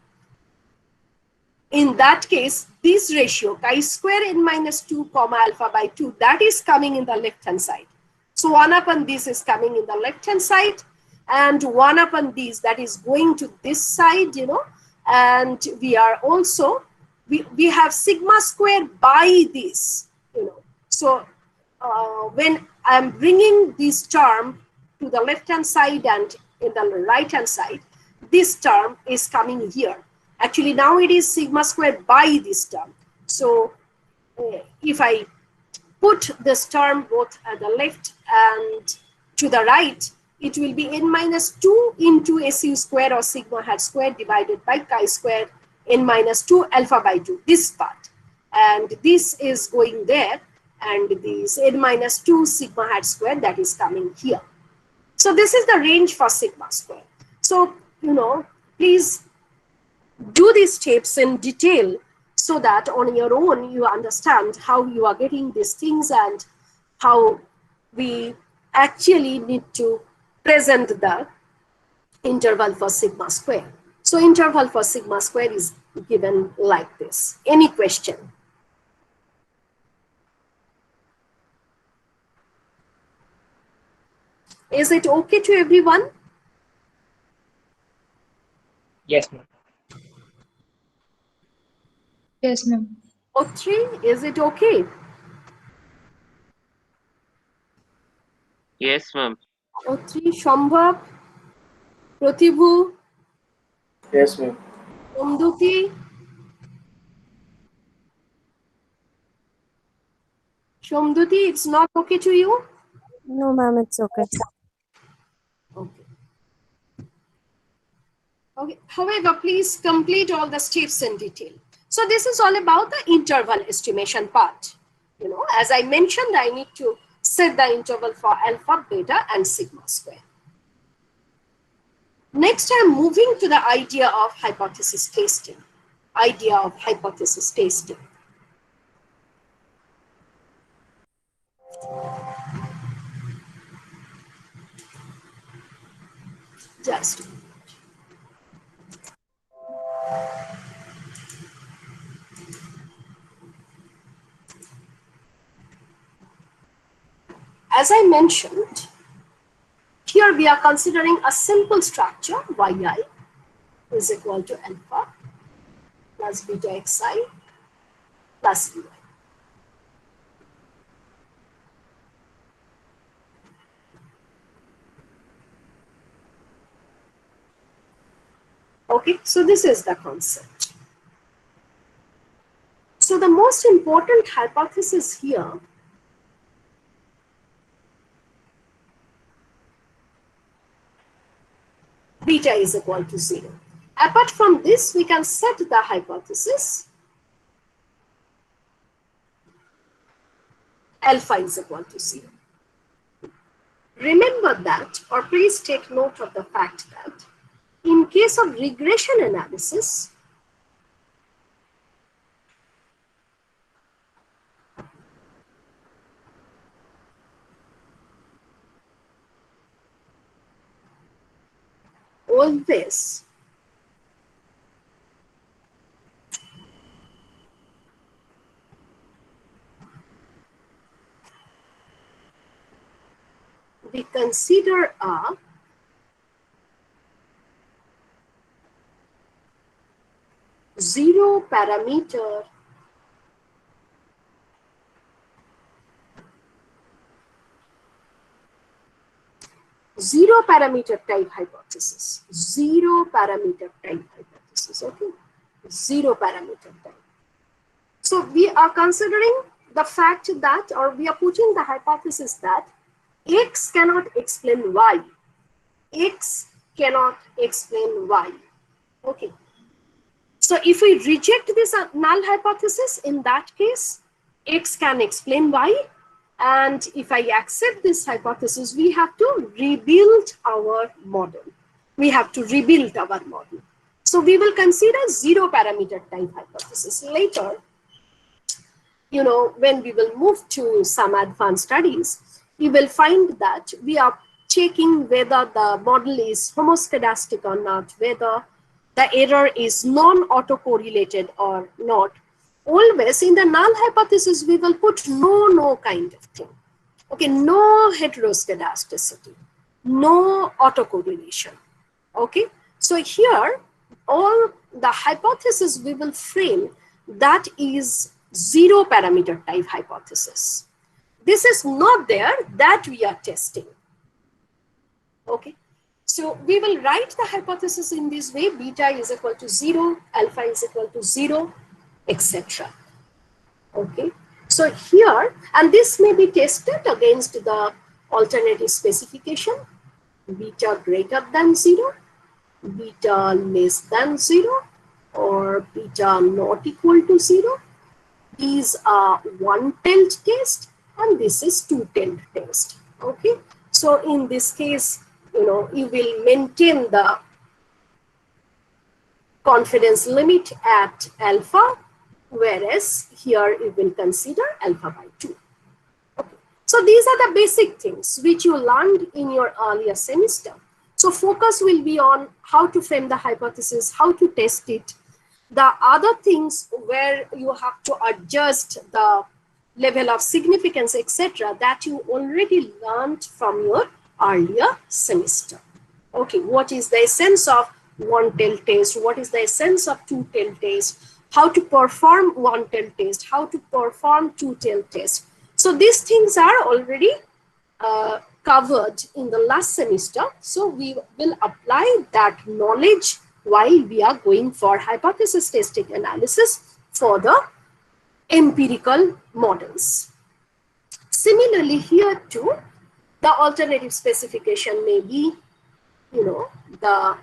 in that case, this ratio, chi-square n minus 2 comma alpha by 2, that is coming in the left-hand side. So 1 upon this is coming in the left-hand side, and 1 upon this, that is going to this side, and we are also, we have sigma square by this, So when I'm bringing this term to the left-hand side and in the right-hand side, this term is coming here. Actually, now it is sigma square by this term. So if I put this term both at the left and to the right, it will be n minus 2 into SU square or sigma hat square divided by chi-square n minus 2 alpha by 2, this part. And this is going there, and this n minus 2 sigma hat square that is coming here. So this is the range for sigma square. So, please do these steps in detail so that on your own you understand how you are getting these things and how we actually need to present the interval for sigma square. So interval for sigma square is given like this. Any question? Is it okay to everyone? Yes, ma'am. Yes, ma'am. O3, is it okay? Yes, ma'am. O3, Shambhav, Pratibhu, Yes, ma'am. Omduti, Shomduti, it's not okay to you? No, ma'am, it's okay. Okay. Okay. However, please complete all the steps in detail. So this is all about the interval estimation part. As I mentioned, I need to set the interval for alpha, beta, and sigma square. Next, I'm moving to the idea of hypothesis testing. Idea of hypothesis testing. Just a minute. As I mentioned, here we are considering a simple structure, yi is equal to alpha plus beta xi plus ui. Okay, so this is the concept. So the most important hypothesis here beta is equal to 0. Apart from this, we can set the hypothesis alpha is equal to 0. Remember that, or please take note of the fact that in case of regression analysis, always we consider a zero parameter type hypothesis. Zero parameter type hypothesis. Okay, zero parameter type. So we are considering the fact that, or we are putting the hypothesis that X cannot explain Y. X cannot explain Y. Okay. So if we reject this null hypothesis, in that case, X can explain Y. And if I accept this hypothesis, we have to rebuild our model. We have to rebuild our model. So we will consider zero parameter type hypothesis later. You know, when we will move to some advanced studies, we will find that we are checking whether the model is homoscedastic or not, whether the error is non-autocorrelated or not. Always in the null hypothesis, we will put no kind of thing. Okay, no heteroscedasticity, no autocorrelation. Okay, so here all the hypothesis we will frame that is zero parameter type hypothesis. This is not there, that we are testing. Okay, so we will write the hypothesis in this way: beta is equal to 0, alpha is equal to 0, etc. Okay, so here, and this may be tested against the alternative specification: beta greater than 0, beta less than 0, or beta not equal to 0. These are one-tailed test, and this is two-tailed test. Okay, so in this case, you know, you will maintain the confidence limit at alpha, whereas here you will consider alpha by 2. Okay. So these are the basic things which you learned in your earlier semester. So focus will be on how to frame the hypothesis, how to test it. The other things where you have to adjust the level of significance, etc., that you already learned from your earlier semester. Okay, what is the essence of one-tail test? What is the essence of two-tail test? How to perform one-tail test? How to perform two-tail test? So these things are already covered in the last semester. So we will apply that knowledge while we are going for hypothesis testing analysis for the empirical models. Similarly, here too, the alternative specification may be, you know, the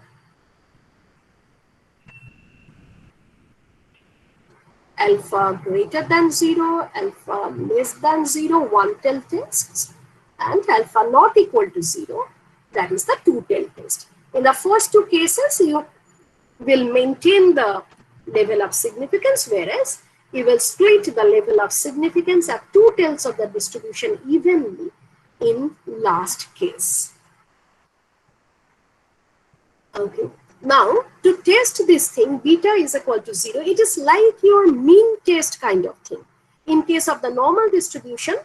alpha greater than 0, alpha less than 0, one-tail tests, and alpha not equal to 0, that is the two-tail test. In the first two cases, you will maintain the level of significance, whereas you will split the level of significance at two tails of the distribution evenly in last case. Okay. Now, to test this thing, beta is equal to 0. It is like your mean test kind of thing. In case of the normal distribution,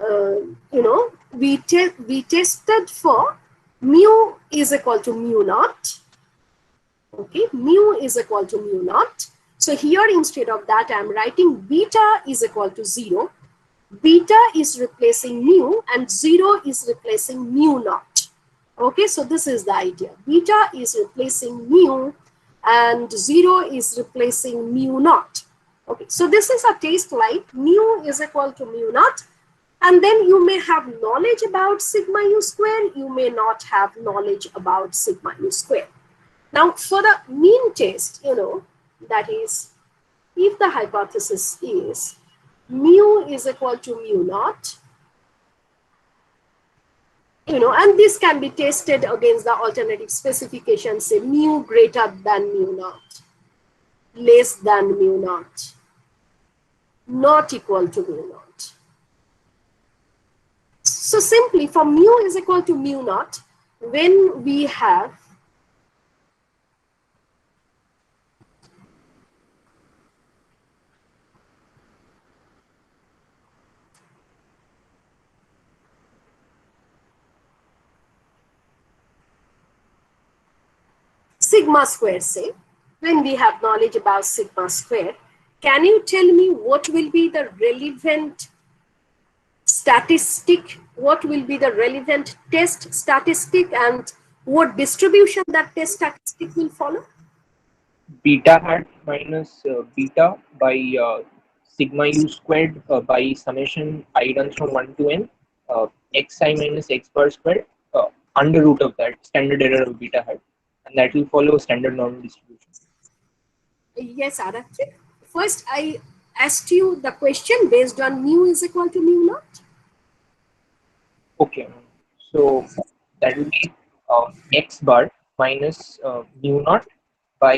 you know, we tested for mu is equal to mu naught. Okay, mu is equal to mu naught. So here, instead of that, I am writing beta is equal to 0. Beta is replacing mu and 0 is replacing mu naught. Okay, so this is the idea. Beta is replacing mu and 0 is replacing mu naught. Okay, so this is a test like mu is equal to mu naught, and then you may have knowledge about sigma u square, you may not have knowledge about sigma u square. Now for the mean test, that is, if the hypothesis is mu is equal to mu naught, and this can be tested against the alternative specification, say mu greater than mu naught, less than mu naught, not equal to mu naught. So simply for mu is equal to mu naught, when we have sigma square, say, when we have knowledge about sigma square, can you tell me what will be the relevant statistic, what will be the relevant test statistic, and what distribution that test statistic will follow? Beta hat minus beta by sigma u squared by summation I runs from 1 to n, xi minus x bar squared, under root of that standard error of beta hat, and that will follow standard normal distribution. Yes, Aratri. First, I asked you the question based on mu is equal to mu naught. Okay, so that will be x bar minus mu naught by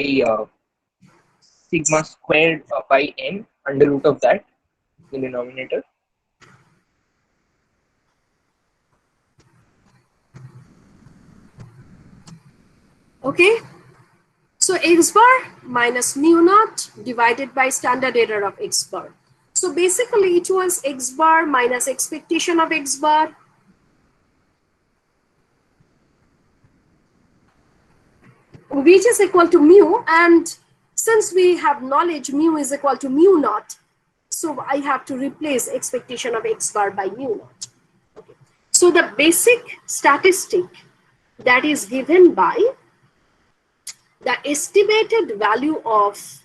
sigma squared by n under root of that in the denominator. Okay. So x bar minus mu naught divided by standard error of x bar. So basically it was x bar minus expectation of x bar which is equal to mu, and since we have knowledge mu is equal to mu naught, so I have to replace expectation of x bar by mu naught. Okay. So the basic statistic that is given by the estimated value of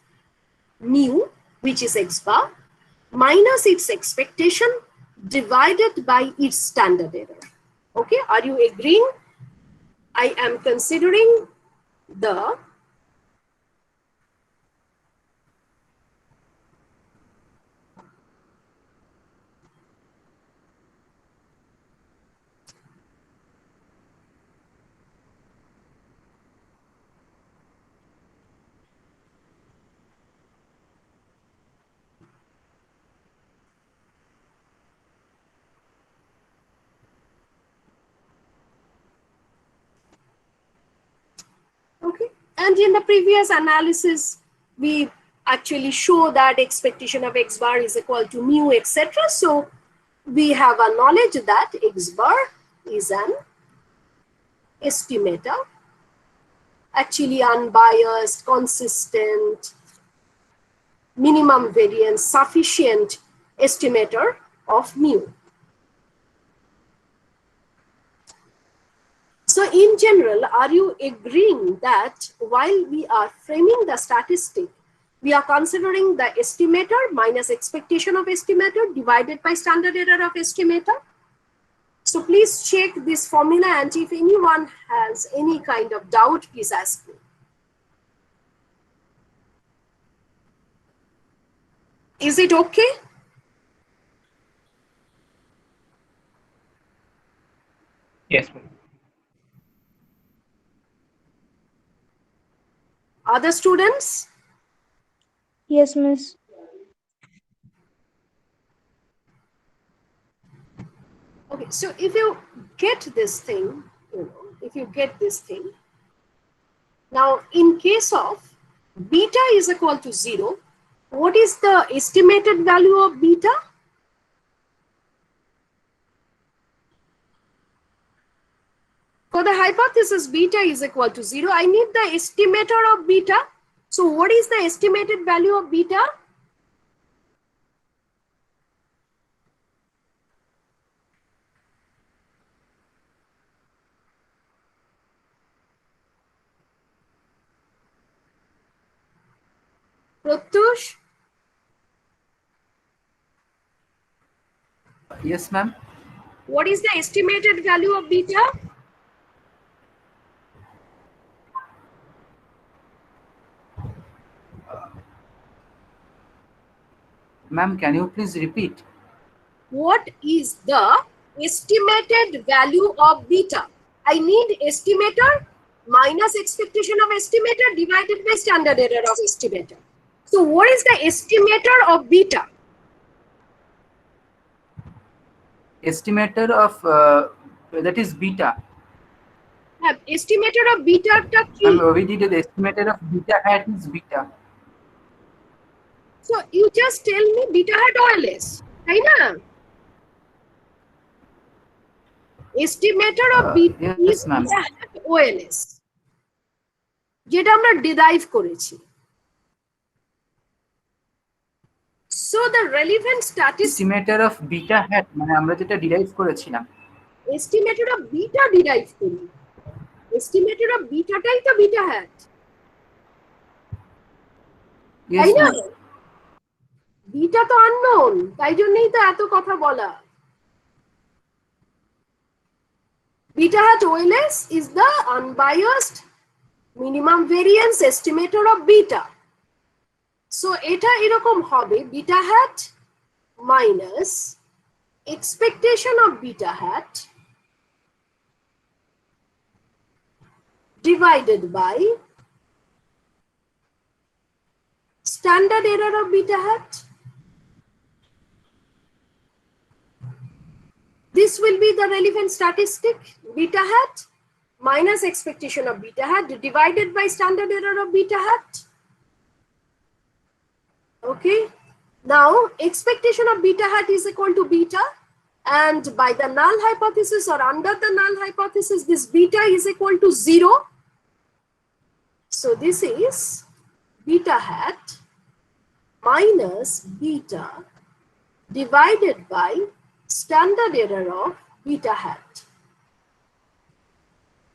mu, which is x bar, minus its expectation divided by its standard error. Okay, are you agreeing? I am considering the okay. And in the previous analysis, we actually show that expectation of x bar is equal to mu, etc. So we have a knowledge that x bar is an estimator, actually unbiased, consistent, minimum variance, sufficient estimator of mu. So in general, are you agreeing that while we are framing the statistic, we are considering the estimator minus expectation of estimator divided by standard error of estimator? So please check this formula, and if anyone has any kind of doubt, please ask me. Is it okay? Yes, ma'am. Other students? Yes, miss. Okay, so if you get this thing, now in case of beta is equal to 0, what is the estimated value of beta? For the hypothesis beta is equal to 0, I need the estimator of beta. So what is the estimated value of beta? Pratyush? Yes, ma'am. What is the estimated value of beta? Ma'am, can you please repeat? What is the estimated value of beta? I need estimator minus expectation of estimator divided by standard error of estimator. So what is the estimator of beta? Estimator of that is beta. Estimator of beta ta ki? We did the estimator of beta hat is beta. So you just tell me beta hat OLS, right na? Estimator of beta is Yes, ma'am. beta hat OLS. যেটা আমরা derive করেছি। So the relevant statistics Estimator of beta hat মানে আমরা যেটা derive করেছিলাম। Estimator of beta derive করি। Estimator of beta টাই তো beta hat। Yes, তাই না? ma'am. বিটা তো unknown, তাই জন্যই তো এত কথা বলা। Beta hat OLS is the unbiased minimum variance estimator of beta. So এটা এরকম হবে beta hat minus expectation of beta hat divided by standard error of beta hat. This will be the relevant statistic beta hat minus expectation of beta hat divided by standard error of beta hat. Okay. Now expectation of beta hat is equal to beta, and by the null hypothesis or under the null hypothesis, this beta is equal to 0. So this is beta hat minus beta divided by standard error of beta hat.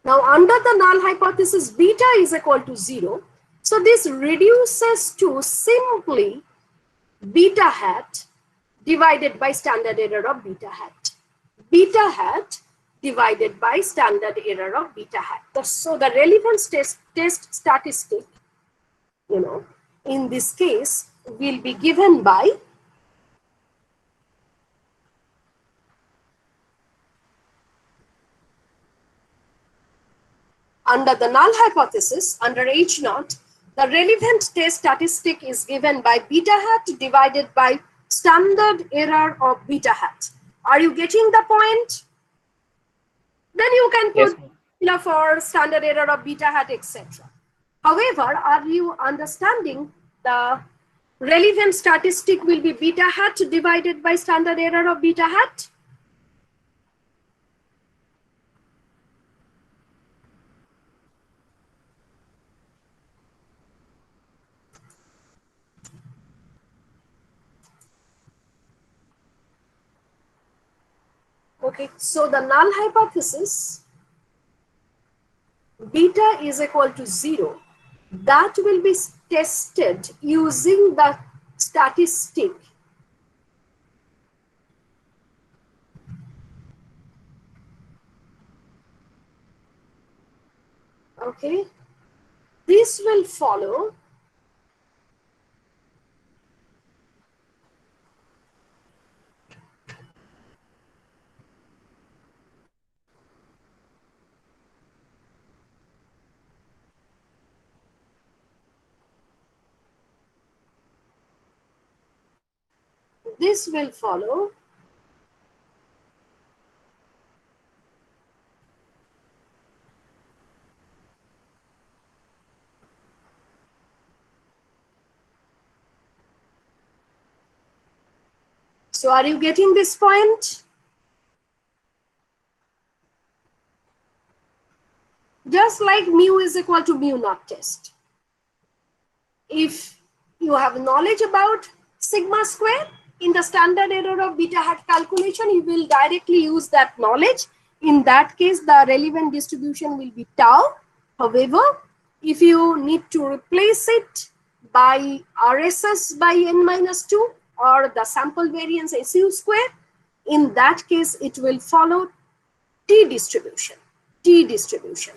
Now under the null hypothesis, beta is equal to 0. So this reduces to simply beta hat divided by standard error of beta hat. Beta hat divided by standard error of beta hat. So the relevance test statistic, in this case will be given by under the null hypothesis, under H0, the relevant test statistic is given by beta hat divided by standard error of beta hat. Are you getting the point? Then you can put for standard error of beta hat, etc. However, are you understanding the relevant statistic will be beta hat divided by standard error of beta hat? Okay, so the null hypothesis beta is equal to 0. That will be tested using the statistic okay. This will follow So are you getting this point? Just like mu is equal to mu naught test. If you have knowledge about sigma square in the standard error of beta hat calculation, you will directly use that knowledge. In that case, the relevant distribution will be tau. However, if you need to replace it by RSS by n minus 2 or the sample variance SU square, in that case it will follow T distribution. T distribution.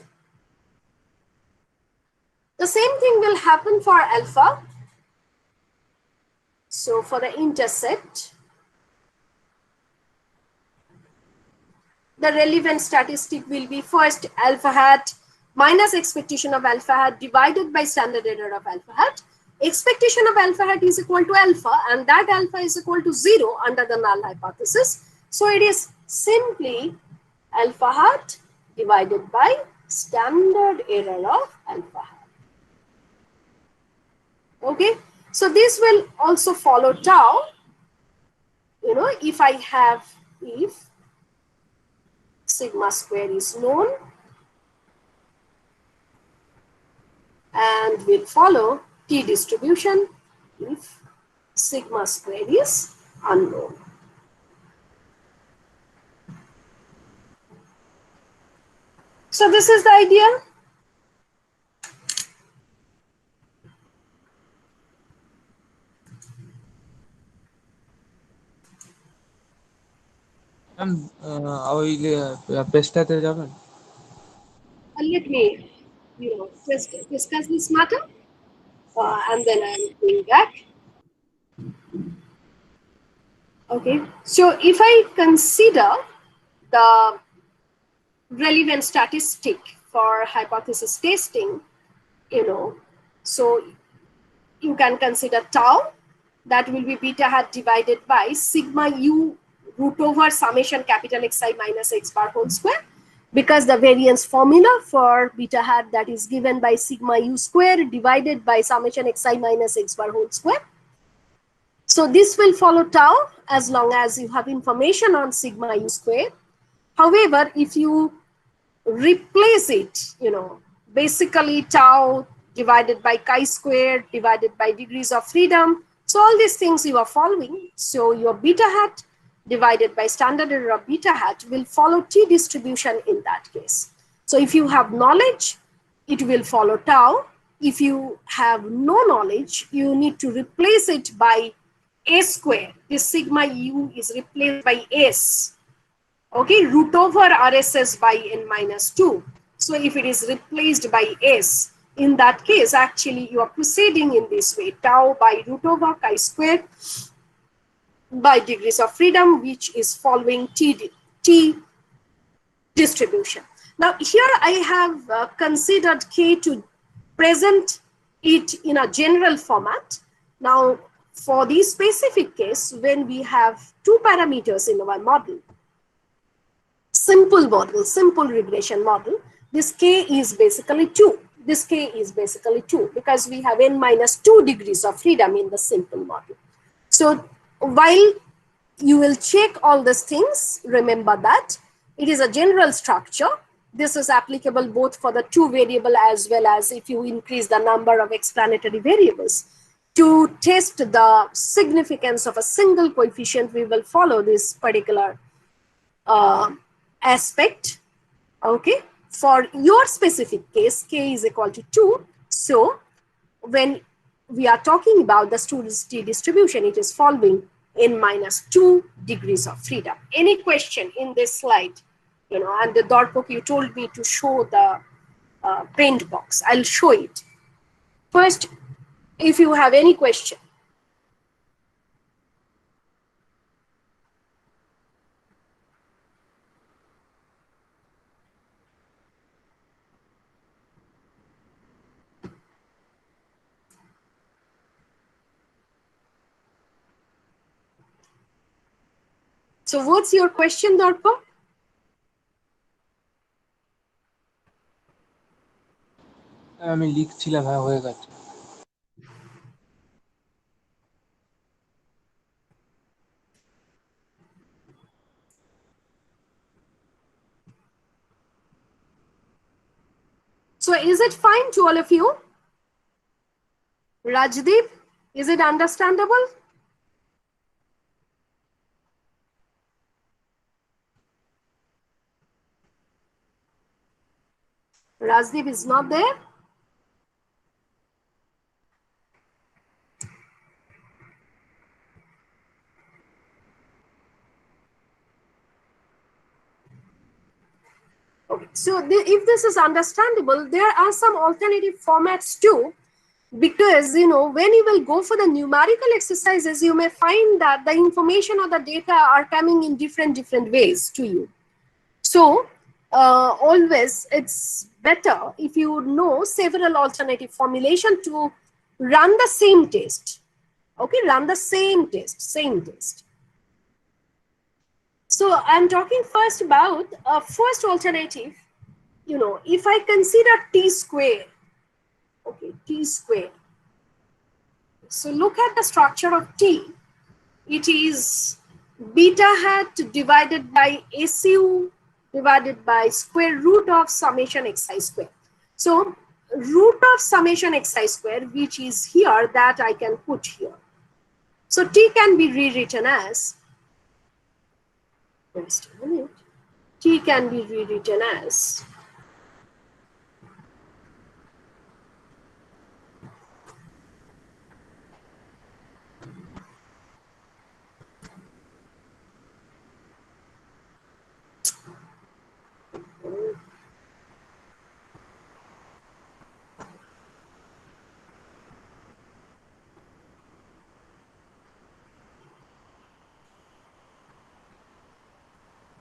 The same thing will happen for alpha. So for the intercept, the relevant statistic will be first alpha hat minus expectation of alpha hat divided by standard error of alpha hat. Expectation of alpha hat is equal to alpha, and that alpha is equal to 0 under the null hypothesis. So it is simply alpha hat divided by standard error of alpha hat. Okay, so this will also follow tau. You know, if sigma square is known, and will follow T distribution if sigma square is unknown. So this is the idea. ওই পেজটাতে যাবেন? Let me, just discuss this matter, and then I'm going back. Okay, so if I consider the relevant statistic for hypothesis testing, so you can consider tau, that will be beta hat divided by sigma u root over summation capital Xi minus X bar whole square, because the variance formula for beta hat, that is given by sigma u square divided by summation Xi minus X bar whole square. So this will follow tau as long as you have information on sigma u square. However, if you replace it, basically tau divided by chi square divided by degrees of freedom. So all these things you are following. So your beta hat divided by standard error of beta hat will follow T distribution in that case. So if you have knowledge, it will follow tau. If you have no knowledge, you need to replace it by a square. This sigma u is replaced by s. Okay, root over RSS by n minus 2. So if it is replaced by s, in that case, actually you are proceeding in this way, tau by root over chi square by degrees of freedom, which is following T distribution. Now here I have considered K to present it in a general format. Now for this specific case, when we have two parameters in our model, simple regression model, this K is basically 2. This K is basically 2 because we have n minus 2 degrees of freedom in the simple model. So while you will check all these things, remember that it is a general structure. This is applicable both for the two variable as well as if you increase the number of explanatory variables. To test the significance of a single coefficient, we will follow this particular aspect. Okay, for your specific case, K is equal to 2. So when we are talking about the student's T distribution, it is following n minus 2 degrees of freedom. Any question in this slide? And the Dorpok, you told me to show the paint box. I'll show it. First, if you have any question. So what's your question, Dorpa? আমি লিখছিলাম, হ্যাঁ হয়ে গেছে। So is it fine to all of you? Rajdeep, is it understandable? Rajdeep is not there. Okay, so if this is understandable, there are some alternative formats too, because when you will go for the numerical exercises, you may find that the information or the data are coming in different ways to you. So always it's better if you know several alternative formulation to run the same test. Okay, run the same test. So I'm talking first about first alternative. If I consider t square, okay, t square. So look at the structure of t. It is beta hat divided by SU divided by square root of summation xi square. So root of summation xi square, which is here, that I can put here. So t can be rewritten as, just a minute, t can be rewritten as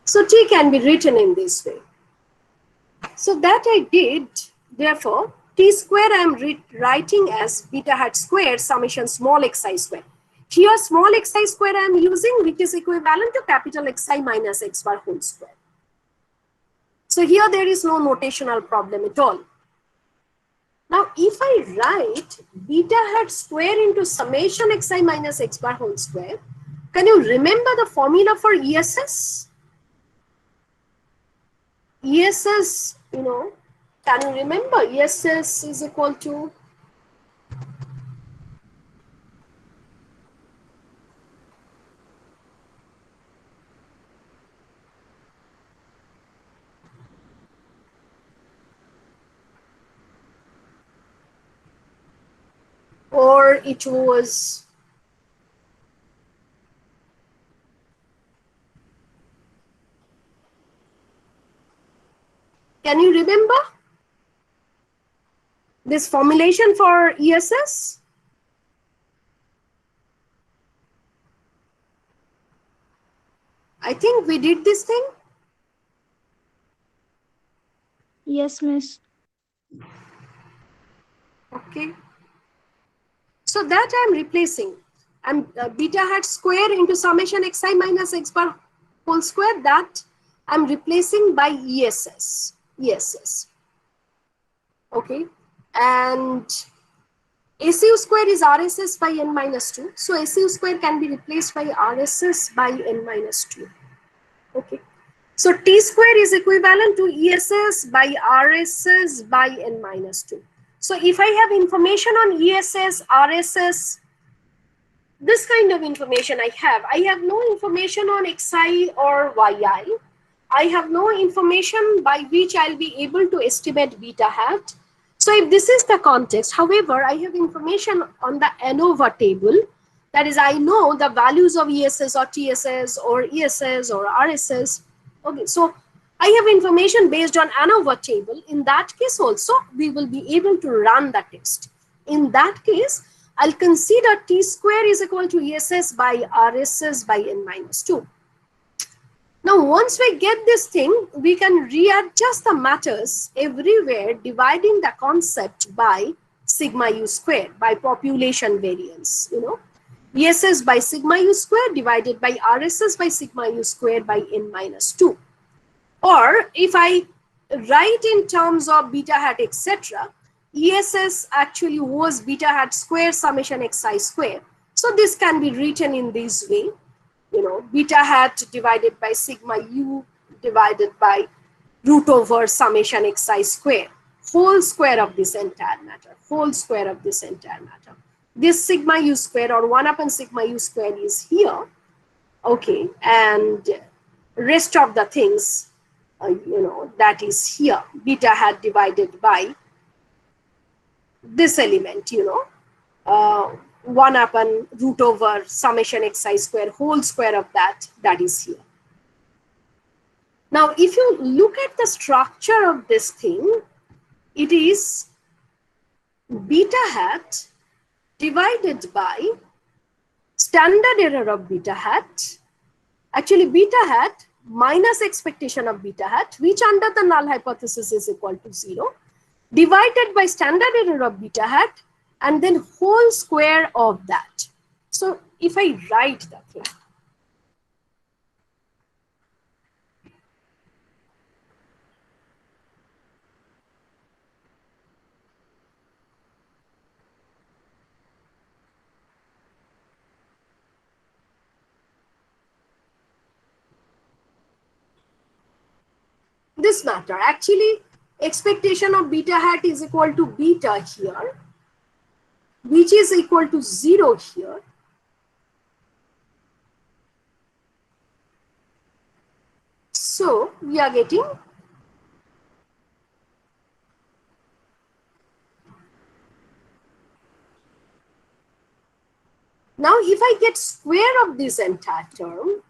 so t can be written in this way. So that I did. Therefore, t square I am writing as beta hat square summation small xi square. Here small xi square I am using, which is equivalent to capital Xi minus x bar whole square. So here there is no notational problem at all. Now if I write beta hat square into summation xi minus x bar whole square, can you remember the formula for ESS? ESS, can you remember? ESS is equal to or it was can you remember this formulation for ESS? I think we did this thing. Yes, miss. Okay. So that I'm replacing. I'm beta hat square into summation xi minus x bar whole square, that I'm replacing by ESS. ESS. Okay. And SU square is RSS by n minus 2. So SU square can be replaced by RSS by n minus 2. Okay. So t square is equivalent to ESS by RSS by n minus 2. So if I have information on ESS, RSS, this kind of information I have no information on xi or yi. I have no information by which I'll be able to estimate beta hat. So if this is the context, however, I have information on the ANOVA table. That is, I know the values of ESS or TSS or ESS or RSS. Okay, so I have information based on ANOVA table. In that case also, we will be able to run the test. In that case, I'll consider t square is equal to ESS by RSS by n minus 2. Now, once we get this thing, we can readjust the matters everywhere, dividing the concept by sigma u square, by population variance, ESS by sigma u square divided by RSS by sigma u square by n minus 2. Or if I write in terms of beta hat, etc., ESS actually was beta hat square summation xi square. So this can be written in this way, beta hat divided by sigma u divided by root over summation xi square, whole square of this entire matter, whole square of this entire matter. This sigma u square or 1 upon sigma u square is here, okay, and rest of the things, that is here, beta hat divided by this element, 1 upon root over summation xi square, whole square of that is here. Now, if you look at the structure of this thing, it is beta hat divided by standard error of beta hat, actually beta hat minus expectation of beta hat, which under the null hypothesis is equal to 0, divided by standard error of beta hat, and then whole square of that. So if I write that thing, this matter, actually expectation of beta hat is equal to beta here, which is equal to 0 here. So we are getting now if I get square of this entire term,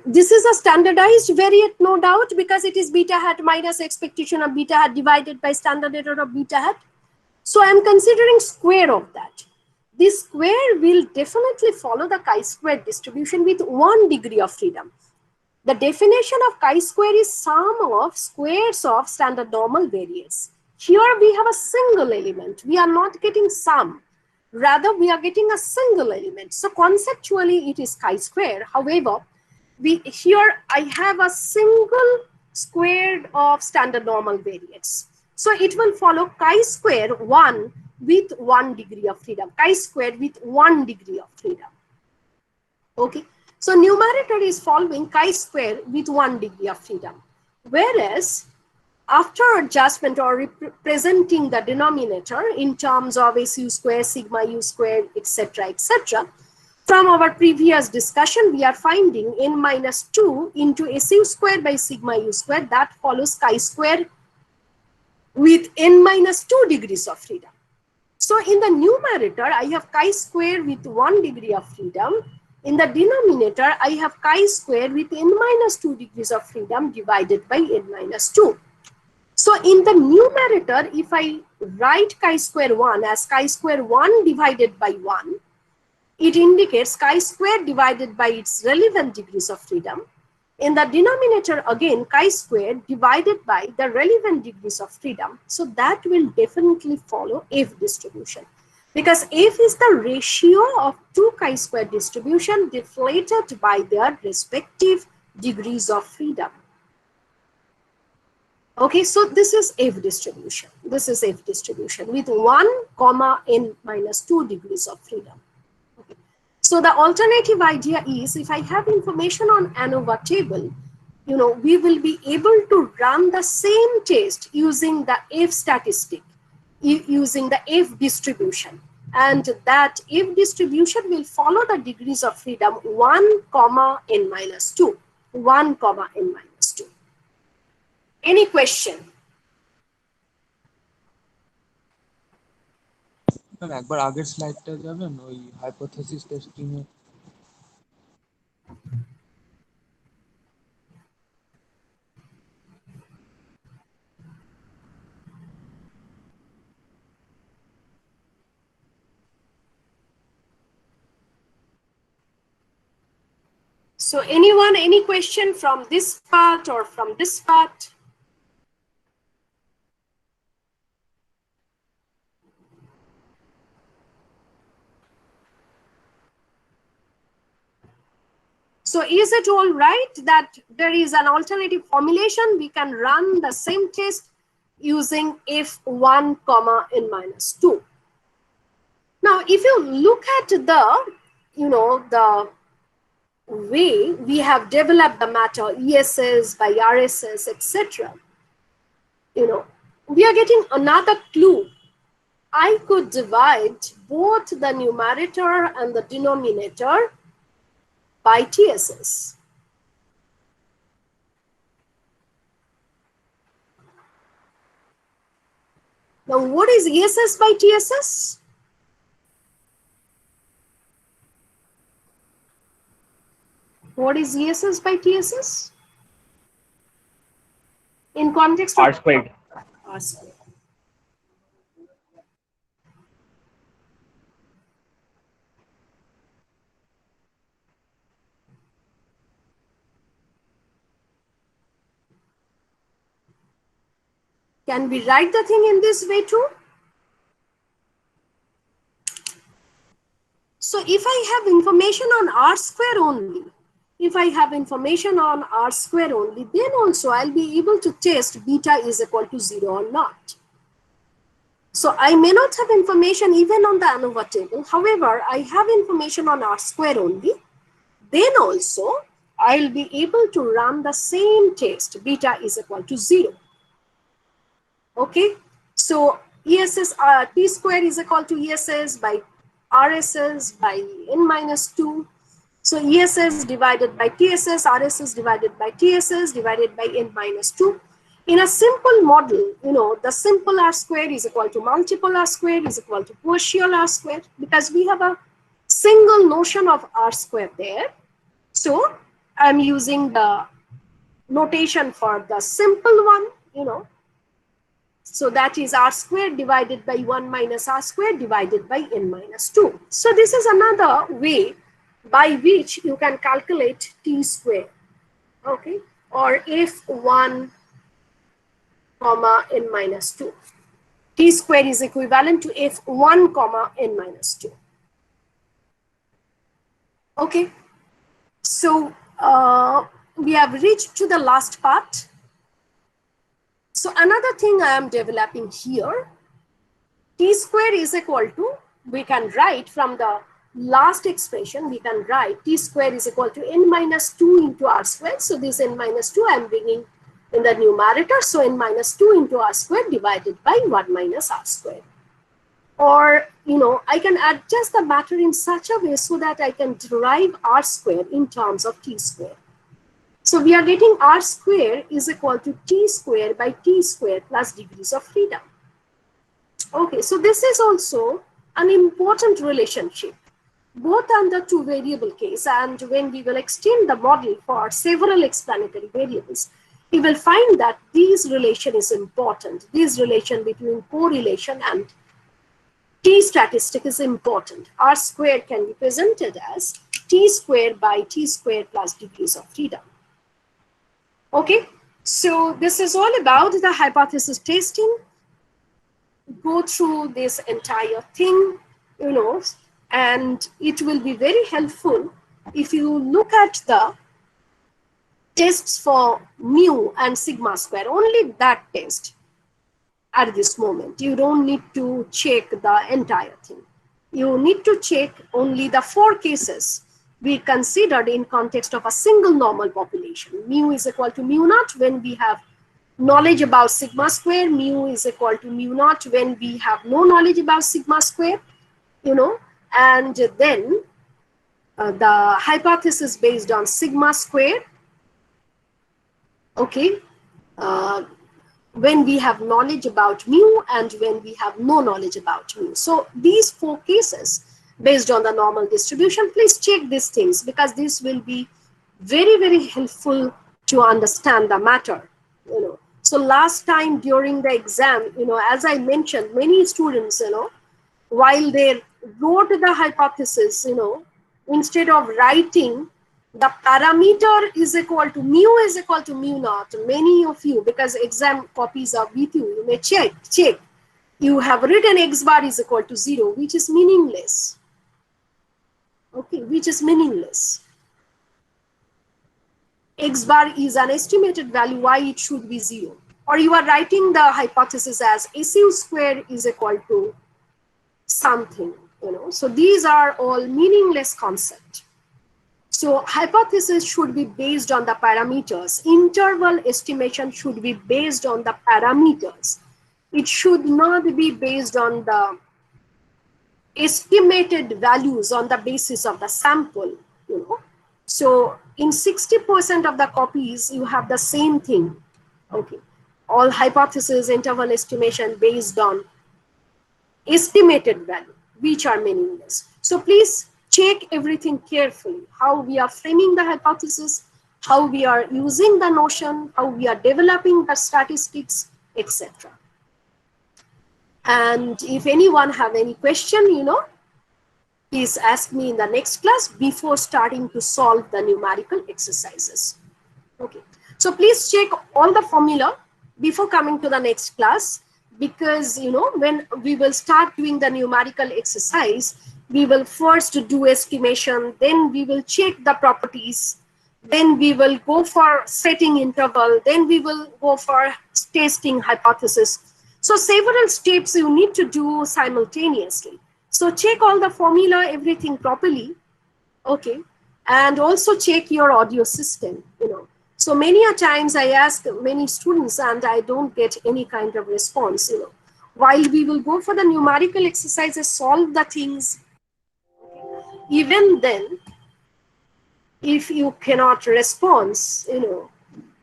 this is a standardized variate, no doubt, because it is beta hat minus expectation of beta hat divided by standard error of beta hat. So I'm considering square of that. This square will definitely follow the chi-square distribution with 1 degree of freedom. The definition of chi-square is sum of squares of standard normal variates. Here we have a single element. We are not getting sum. Rather, we are getting a single element. So conceptually, it is chi-square. However, here I have a single squared of standard normal variates. So it will follow chi-square 1 with 1 degree of freedom. Chi-square with 1 degree of freedom. Okay. So numerator is following chi-square with 1 degree of freedom. Whereas after adjustment or representing the denominator in terms of SU square, sigma U square, etc., etc., from our previous discussion, we are finding n minus 2 into SU square by sigma U square. That follows chi-square with n minus 2 degrees of freedom. So in the numerator, I have chi-square with 1 degree of freedom. In the denominator, I have chi-square with n minus 2 degrees of freedom divided by n minus 2. So in the numerator, if I write chi-square 1 as chi-square 1 divided by 1, it indicates chi-square divided by its relevant degrees of freedom. In the denominator, again, chi-square divided by the relevant degrees of freedom. So that will definitely follow F distribution, because F is the ratio of two chi-square distribution deflated by their respective degrees of freedom. Okay, so this is F distribution. This is F distribution with 1, n minus 2 degrees of freedom. Okay. So the alternative idea is, if I have information on ANOVA table, we will be able to run the same test using the F statistic, using the F distribution. And that F distribution will follow the degrees of freedom 1, n minus 2. 1, n minus 2. Any question? একবার আগের স্লাইডটা যাবেন ওই hypothesis testing A. So anyone, any question from this part or from this part? So is it all right that there is an alternative formulation? We can run the same test using F1, n minus 2. Now, if you look at the, the way we have developed the matter, ESS by RSS, etc., we are getting another clue. I could divide both the numerator and the denominator by TSS. Now, what is ESS by TSS? What is ESS by TSS? In context of R squared. R squared. Can we write the thing in this way too? So if I have information on R square only, if I have information on R square only, then also I'll be able to test beta is equal to 0 or not. So I may not have information even on the ANOVA table. However, I have information on R square only. Then also I'll be able to run the same test, beta is equal to 0. Okay, so ESS T square is equal to ESS by RSS by n minus 2. So ESS divided by TSS, RSS divided by TSS divided by n minus 2. In a simple model, you know, the simple R square is equal to multiple R square is equal to partial R square, because we have a single notion of R square there. So I'm using the notation for the simple one, you know. So that is R square divided by 1 minus R square divided by n minus 2. So this is another way by which you can calculate T square, okay, or F1 comma n minus 2. T square is equivalent to F1 comma n minus 2. Okay, so we have reached to the last part. So another thing I am developing here, T square is equal to, we can write from the last expression, we can write T square is equal to n minus 2 into R square. So this n minus 2 I am bringing in the numerator. So n minus 2 into R square divided by 1 minus R square. Or, you know, I can adjust the matter in such a way so that I can derive R square in terms of T square. So we are getting R square is equal to T square by T square plus degrees of freedom. Okay, so this is also an important relationship, both under two variable case, and when we will extend the model for several explanatory variables, we will find that this relation is important. This relation between correlation and T statistic is important. R square can be presented as T square by T square plus degrees of freedom. Okay, so this is all about the hypothesis testing. Go through this entire thing, you know, and it will be very helpful if you look at the tests for mu and sigma square, only that test at this moment. You don't need to check the entire thing. You need to check only the 4 cases we considered in context of a single normal population. Mu is equal to mu naught when we have knowledge about sigma square, mu is equal to mu naught when we have no knowledge about sigma square, you know, and then the hypothesis based on sigma square, okay, when we have knowledge about mu and when we have no knowledge about mu. So these 4 cases based on the normal distribution, please check these things because this will be very, very helpful to understand the matter, you know. So last time during the exam, you know, as I mentioned, many students, you know, while they wrote the hypothesis, you know, instead of writing the parameter is equal to mu is equal to mu naught, many of you, because exam copies are with you, you may check, you have written x bar is equal to 0, which is meaningless. Okay, which is meaningless. X bar is an estimated value, why it should be 0. Or you are writing the hypothesis as SU square is equal to something, you know. So these are all meaningless concepts. So hypothesis should be based on the parameters. Interval estimation should be based on the parameters. It should not be based on the estimated values on the basis of the sample, you know. So in 60% of the copies, you have the same thing. Okay. All hypothesis interval estimation based on estimated value, which are meaningless. So please check everything carefully, how we are framing the hypothesis, how we are using the notion, how we are developing the statistics, etc. And if anyone have any question, please ask me in the next class before starting to solve the numerical exercises. Okay, so please check all the formula before coming to the next class, because when we will start doing the numerical exercise, we will first do estimation, then we will check the properties, then we will go for setting interval, then we will go for testing hypothesis. So several steps you need to do simultaneously. So check all the formula, everything properly. Okay, and also check your audio system. So many a times I ask many students and I don't get any kind of response. While we will go for the numerical exercises, solve the things, even then, if you cannot respond,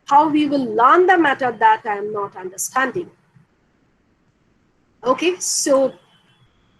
how we will learn the matter, that I am not understanding. Okay, so